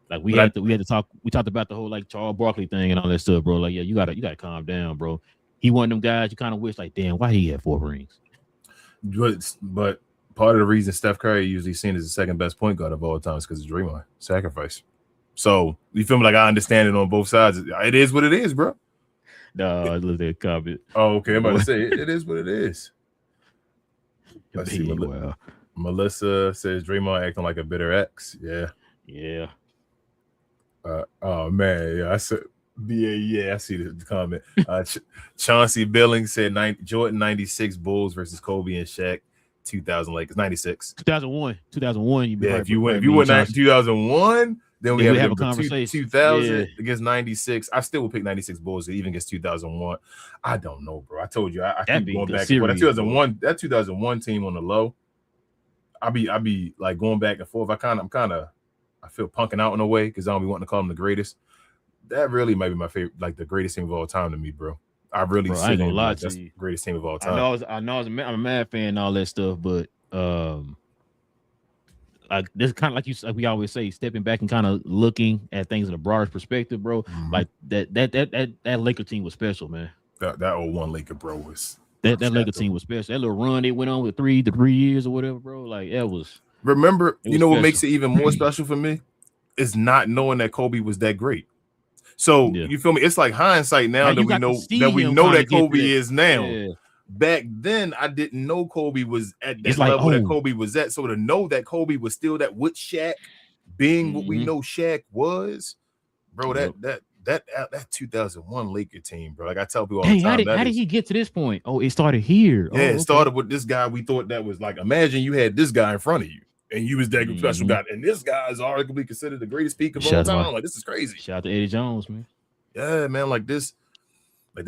like we had to talk. We talked about the whole like Charles Barkley thing and all that stuff, bro. Like, yeah, you gotta calm down, bro. He one of them guys you kind of wish like, damn, why he had 4 rings? But part of the reason Steph Curry usually seen as the second best point guard of all time is because of Draymond sacrifice. So you feel me? Like I understand it on both sides. It is what it is, bro. No, I looked at the comment. Oh, okay. I'm about to say it is what it is. Let's see. Wow. Melissa says Draymond acting like a bitter ex. Yeah. Yeah. Oh man, yeah. I said, yeah. I see the comment. Chauncey Billings said Jordan 96 Bulls versus Kobe and Shaq. 2000 Lakers 96. 2001. If you went 2001, then we have a conversation. 2000 against 96. I still would pick 96 Bulls even against 2001. I don't know, bro. I told you I keep going back. But that 2001 team on the low. I be like going back and forth. I feel punking out in a way because I don't be wanting to call them the greatest. That really might be my favorite, like the greatest team of all time to me, bro. I really I ain't gonna lie to that's you. The greatest team of all time. I know I'm a Mad fan and all that stuff, but like this kind of like we always say, stepping back and kind of looking at things in a broader perspective, bro. Mm-hmm. Like that Laker team was special, man. That 01 Laker, bro, was that Laker team was special. That little run they went on with 3 years or whatever, bro. Like that was. Remember, you know what makes it even more special for me is not knowing that Kobe was that great. So you feel me? It's like hindsight now that we know that Kobe is now. Yeah. Back then, I didn't know Kobe was at that level that Kobe was at. So to know that Kobe was still that with Shaq being what we know Shaq was, bro. That 2001 Laker team, bro. Like I tell people all the time. How did he get to this point? Oh, it started here. Yeah, it started with this guy. We thought that was like, imagine you had this guy in front of you. And you was that special guy. And this guy is arguably considered the greatest peak of all time. Like, this is crazy. Shout out to Eddie Jones, man. Yeah, man. Like that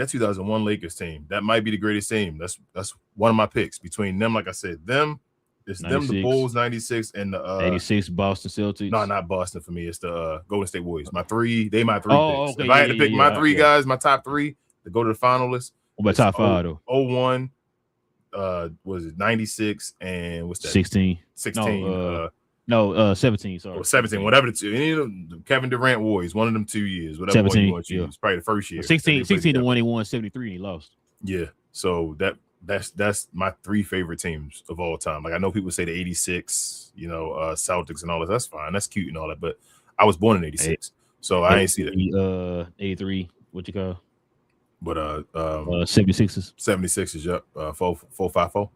2001 Lakers team. That might be the greatest team. That's one of my picks. Between them, like I said, it's 96. Them, the Bulls, 96, and the 86 Boston Celtics. No, not Boston for me. It's the Golden State Warriors. My three picks. Okay, if I had to pick my three guys, my top 3 to go to the finalists. What about top 5 though? 01, was it 96 and what's that? 16. 17. Sorry, 17. Whatever the two. Any of them, Kevin Durant Warriors, one of them 2 years. Whatever 17, one you want to choose. Probably the first year. 16 to 1, he won 73 and he lost. Yeah. So that's my 3 favorite teams of all time. Like I know people say the 86, Celtics and all that. That's fine. That's cute and all that. But I was born in 86, so I ain't see that. 83. What you call? But 76ers. 76ers. Yep. 454.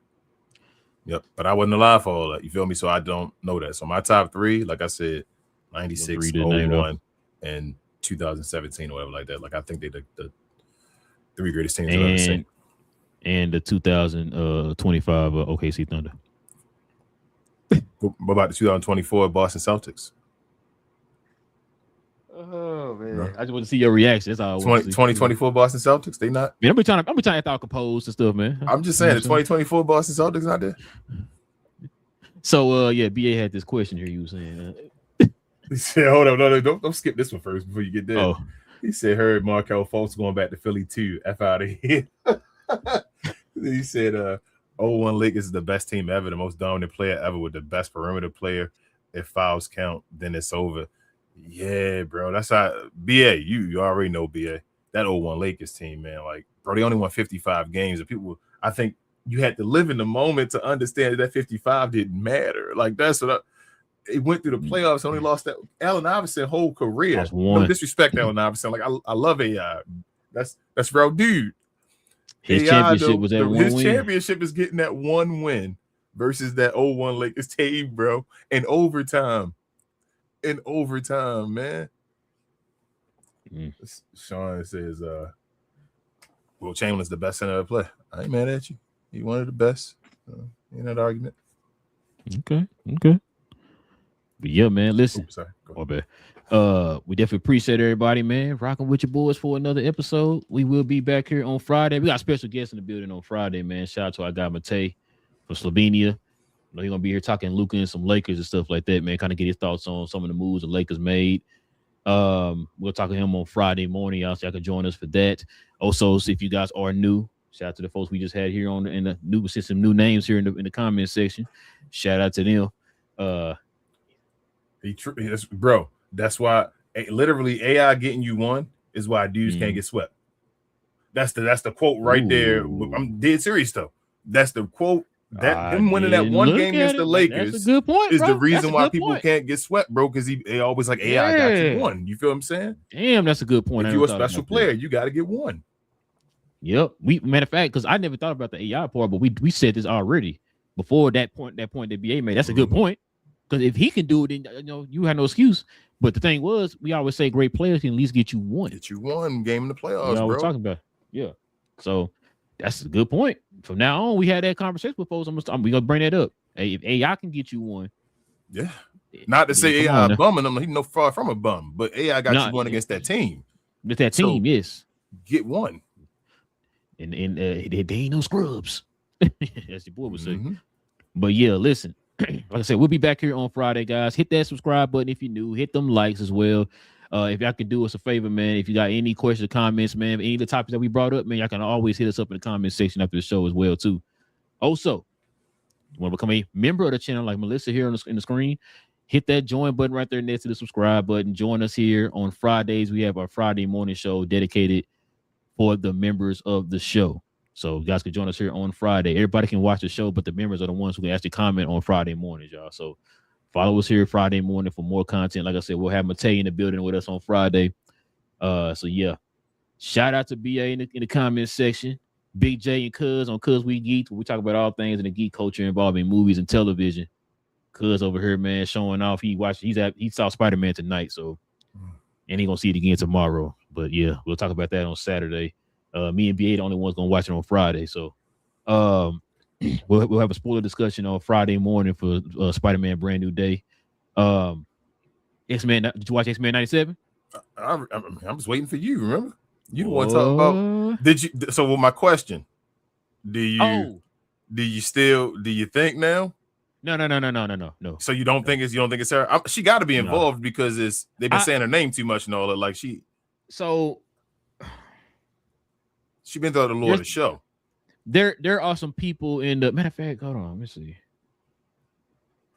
Yep, but I wasn't alive for all that. You feel me? So I don't know that. So my top 3, like I said, 96, 01, and 2017 or whatever like that. Like I think they the 3 greatest teams I've ever seen. And the 2025 OKC Thunder. What about the 2024 Boston Celtics? Oh man, no. I just want to see your reaction. That's all. 2024 Boston Celtics. They not. Man, I'm trying to act all composed and stuff, man. I'm just saying the 2024 Boston Celtics not there. So yeah, BA had this question here. You were saying. He said, "Hold on, no, don't skip this one first before you get there." Oh. He said, "Heard Markelle Fultz going back to Philly too. F out of here." He said, 0-1 Lakers is the best team ever, the most dominant player ever with the best perimeter player. If fouls count, then it's over." Yeah, bro. That's how BA. You already know BA. That 0-1 Lakers team, man. Like, bro, they only won 55 games. And people, I think you had to live in the moment to understand that 55 didn't matter. Like, that's what it went through the playoffs. Only lost that Allen Iverson whole career. No disrespect, Allen Iverson. Like, I love AI. That's real dude. His AI, championship was that one his win. Championship is getting that one win versus that 0-1 Lakers team, bro. In overtime, man. Sean says, Will Chamberlain's the best center to play. I ain't mad at you. He one of the best. Ain't that argument. Okay. But yeah, man, listen. Oops, sorry. Oh, bad. We definitely appreciate everybody, man. Rocking with your boys for another episode. We will be back here on Friday. We got special guests in the building on Friday, man. Shout out to our guy Matei from Slovenia. I know he's gonna be here talking Luka and some Lakers and stuff like that, man. Kind of get his thoughts on some of the moves the Lakers made. We'll talk to him on Friday morning. Y'all can join us for that. Also, if you guys are new, shout out to the folks we just had here on in the new, some new names here in the comment section. Shout out to them. Bro, that's why literally AI getting you one is why dudes can't get swept. That's the quote right there. I'm dead serious though. That's the quote. That him winning that one game against the Lakers is the reason why people can't get swept, bro. Because they always like AI got you one. You feel what I'm saying? Damn, that's a good point. If you're a special player, you got to get one. Yep. Matter of fact, because I never thought about the AI part, but we said this already before that point that BA made. That's a good point. Because if he can do it, then you have no excuse. But the thing was, we always say great players can at least get you one. Get you one game in the playoffs, bro. We're talking about. Yeah. So that's a good point. From now on, we had that conversation with folks. We're gonna bring that up. Hey, if AI can get you one, yeah. Not to say AI bumming him. He's no far from a bum, but AI got you one against that team. With that team, yes. Get one. And they ain't no scrubs, as your boy would say. But yeah, listen. Like I said, we'll be back here on Friday, guys. Hit that subscribe button if you're new. Hit them likes as well. If y'all can do us a favor, man, if you got any questions or comments, man, any of the topics that we brought up, man, y'all can always hit us up in the comment section after the show as well, too. Also, you want to become a member of the channel like Melissa here on the screen, hit that join button right there next to the subscribe button. Join us here on Fridays. We have our Friday morning show dedicated for the members of the show. So you guys can join us here on Friday. Everybody can watch the show, but the members are the ones who can actually comment on Friday mornings, y'all. So follow us here Friday morning for more content. Like I said, we'll have Matei in the building with us on Friday. So yeah, shout out to BA in the comment section. Big J and Cuz on Cuz We Geek. We talk about all things in the geek culture involving movies and television. Cuz over here, man, showing off. He saw Spider-Man tonight, so and he gonna see it again tomorrow. But yeah, we'll talk about that on Saturday. Me and BA the only ones gonna watch it on Friday. So we'll have a spoiler discussion on Friday morning for Spider-Man Brand New Day. X-Men, did you watch X-Men 97? I'm just waiting for you, remember? You want to talk about did you so my question, do you think now? No. So you don't think it's her? She got to be involved because they've been saying her name too much and all that. Like she been through the Lord of the show. There are some people in the matter of fact. Hold on, let me see.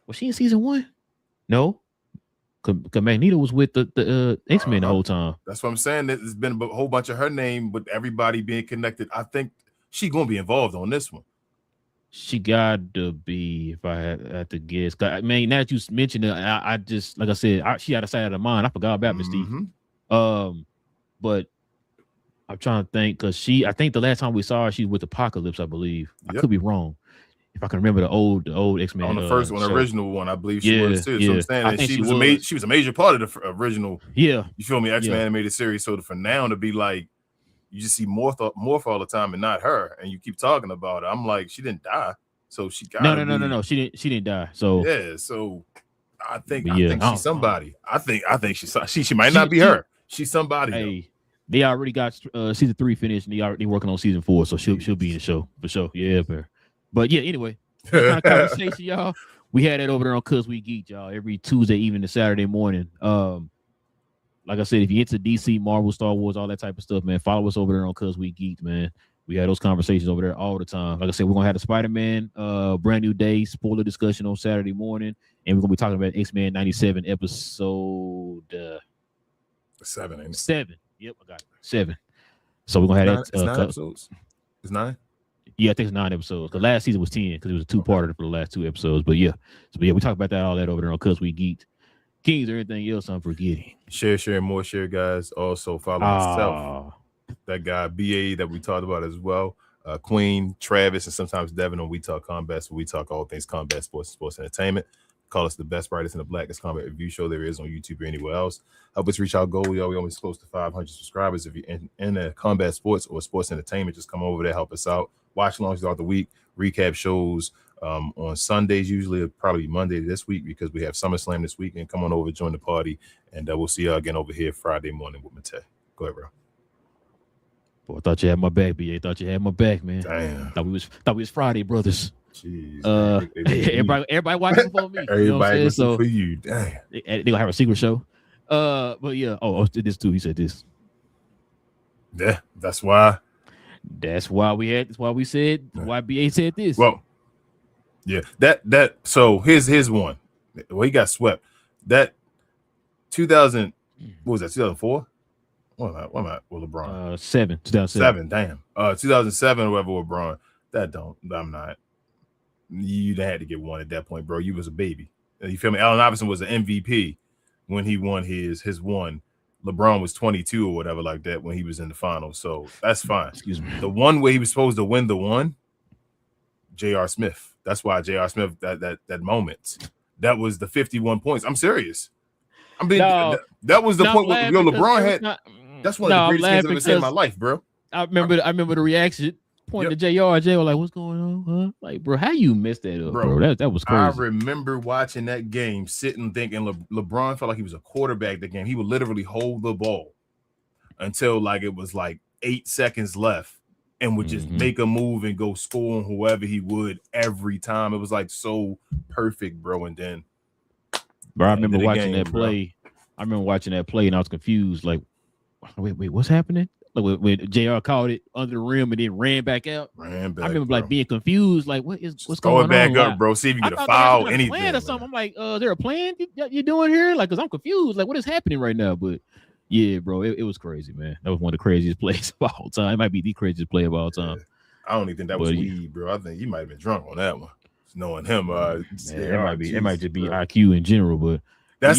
Was she in season 1? No, because Magneto was with the X-Men the whole time. That's what I'm saying. There's been a whole bunch of her name, but everybody being connected. I think she gonna be involved on this one. She got to be, if I had to guess. I mean, now that you mentioned it, I just like I said, she had a side of the mind. I forgot about Mystique. But I'm trying to think because I think the last time we saw her, she was with Apocalypse, I believe. Yep. I could be wrong. if I can remember the old X-Men. On the first one, show. original one, I believe she was too. So I'm saying that she was a major part of the original. Yeah, you feel me? X-Men animated series. So for now to be like, you just see Morph all the time and not her, and you keep talking about it. I'm like, she didn't die, so she got no. She didn't die. So yeah, so I think she's somebody. I think she might not be her. She's somebody. Hey, they already got season 3 finished, and they already working on season 4, so she'll be in the show for sure. Yeah, but yeah. Anyway, that kind of conversation, y'all. We had that over there on Cuz We Geek, y'all, every Tuesday evening to Saturday morning. Like I said, if you're into DC, Marvel, Star Wars, all that type of stuff, man, follow us over there on Cuz We Geek, man. We had those conversations over there all the time. Like I said, we're gonna have the Spider-Man brand new day spoiler discussion on Saturday morning, and we're gonna be talking about X-Men 97 episode 7. Ain't it? 7. Yep, I got it. 7. So we're gonna have it's 9 episodes. It's 9. Yeah, I think it's 9 episodes. The last season was 10 because it was a 2-parter for the last 2 episodes. But yeah, we talk about all that over there on Cuz We Geeked. Kings or anything else I'm forgetting. Share, more share, guys. Also follow myself. That guy BA that we talked about as well. Queen, Travis, and sometimes Devin on We Talk Combat. So we talk all things combat sports and sports entertainment. Call us the best, brightest, and the blackest combat review show there is on YouTube or anywhere else. Help us reach our goal, y'all. We almost close to 500 subscribers. If you're in combat sports or sports entertainment, just come over there, help us out. Watch along throughout the week. Recap shows on Sundays, usually it'll probably Monday this week because we have SummerSlam this weekend. Come on over, join the party, and we'll see y'all again over here Friday morning with Matei. Go ahead, bro. Boy, I thought you had my back, BA. Thought you had my back, man. Damn. Thought we was Friday, brothers. Jeez. Everybody watching for me. Everybody listen so for you. Damn. They gonna have a secret show. But yeah. Oh, this too. He said this. Yeah, that's why. That's why we said why BA said this. Well, yeah, that so here's one. Well, he got swept. That 2000, what was that? 2004? What am I with LeBron? 2007. Damn. 2007 or whatever with LeBron. I'm not. You had to get one at that point, bro. You was a baby. You feel me? Allen Iverson was an MVP when he won his one. LeBron was 22 or whatever like that when he was in the finals. So that's fine. Excuse me. The one where he was supposed to win the one, J.R. Smith. That's why J.R. Smith, that moment, that was the 51 points. I'm serious. I mean, that was the point where LeBron had. That's one of the greatest games I've ever seen in my life, bro. I remember the reaction. Pointing to JR. JR like, what's going on? Huh? Like, bro, how you messed that up, bro? That was crazy. I remember watching that game, sitting thinking LeBron felt like he was a quarterback that game. He would literally hold the ball until like it was like 8 seconds left and would just make a move and go score on whoever he would every time. It was like so perfect, bro. And then I remember watching that play. I remember watching that play and I was confused. Like, wait, what's happening? Like when JR caught it under the rim and then ran back out. I remember like being confused, like what's going on? Back up, bro. See if you get a foul, anything or something. I'm like, is there a plan you doing here? Like, cause I'm confused. Like, what is happening right now? But yeah, bro, it was crazy, man. That was one of the craziest plays of all time. It might be the craziest play of all time. Yeah. I don't even think that was weed, bro. I think he might have been drunk on that one. Knowing him, it might just be IQ in general, but. That's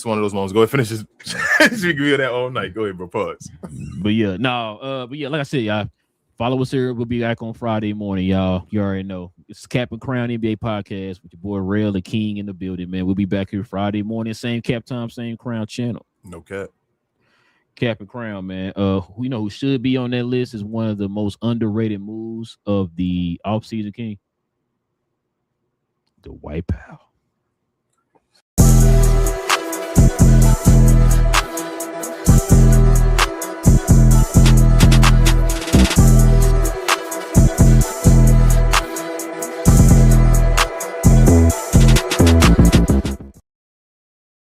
one of those moments. Go ahead, finish this. We can do that all night. Go ahead, bro. Pause. But yeah, like I said, y'all follow us here. We'll be back on Friday morning, y'all. You already know it's Cap and Crown NBA podcast with your boy Relle and King in the building, man. We'll be back here Friday morning, same cap time, same Crown channel. No cap. Cap and Crown, man. We know who should be on that list is one of the most underrated moves of the offseason, King. The White Pal.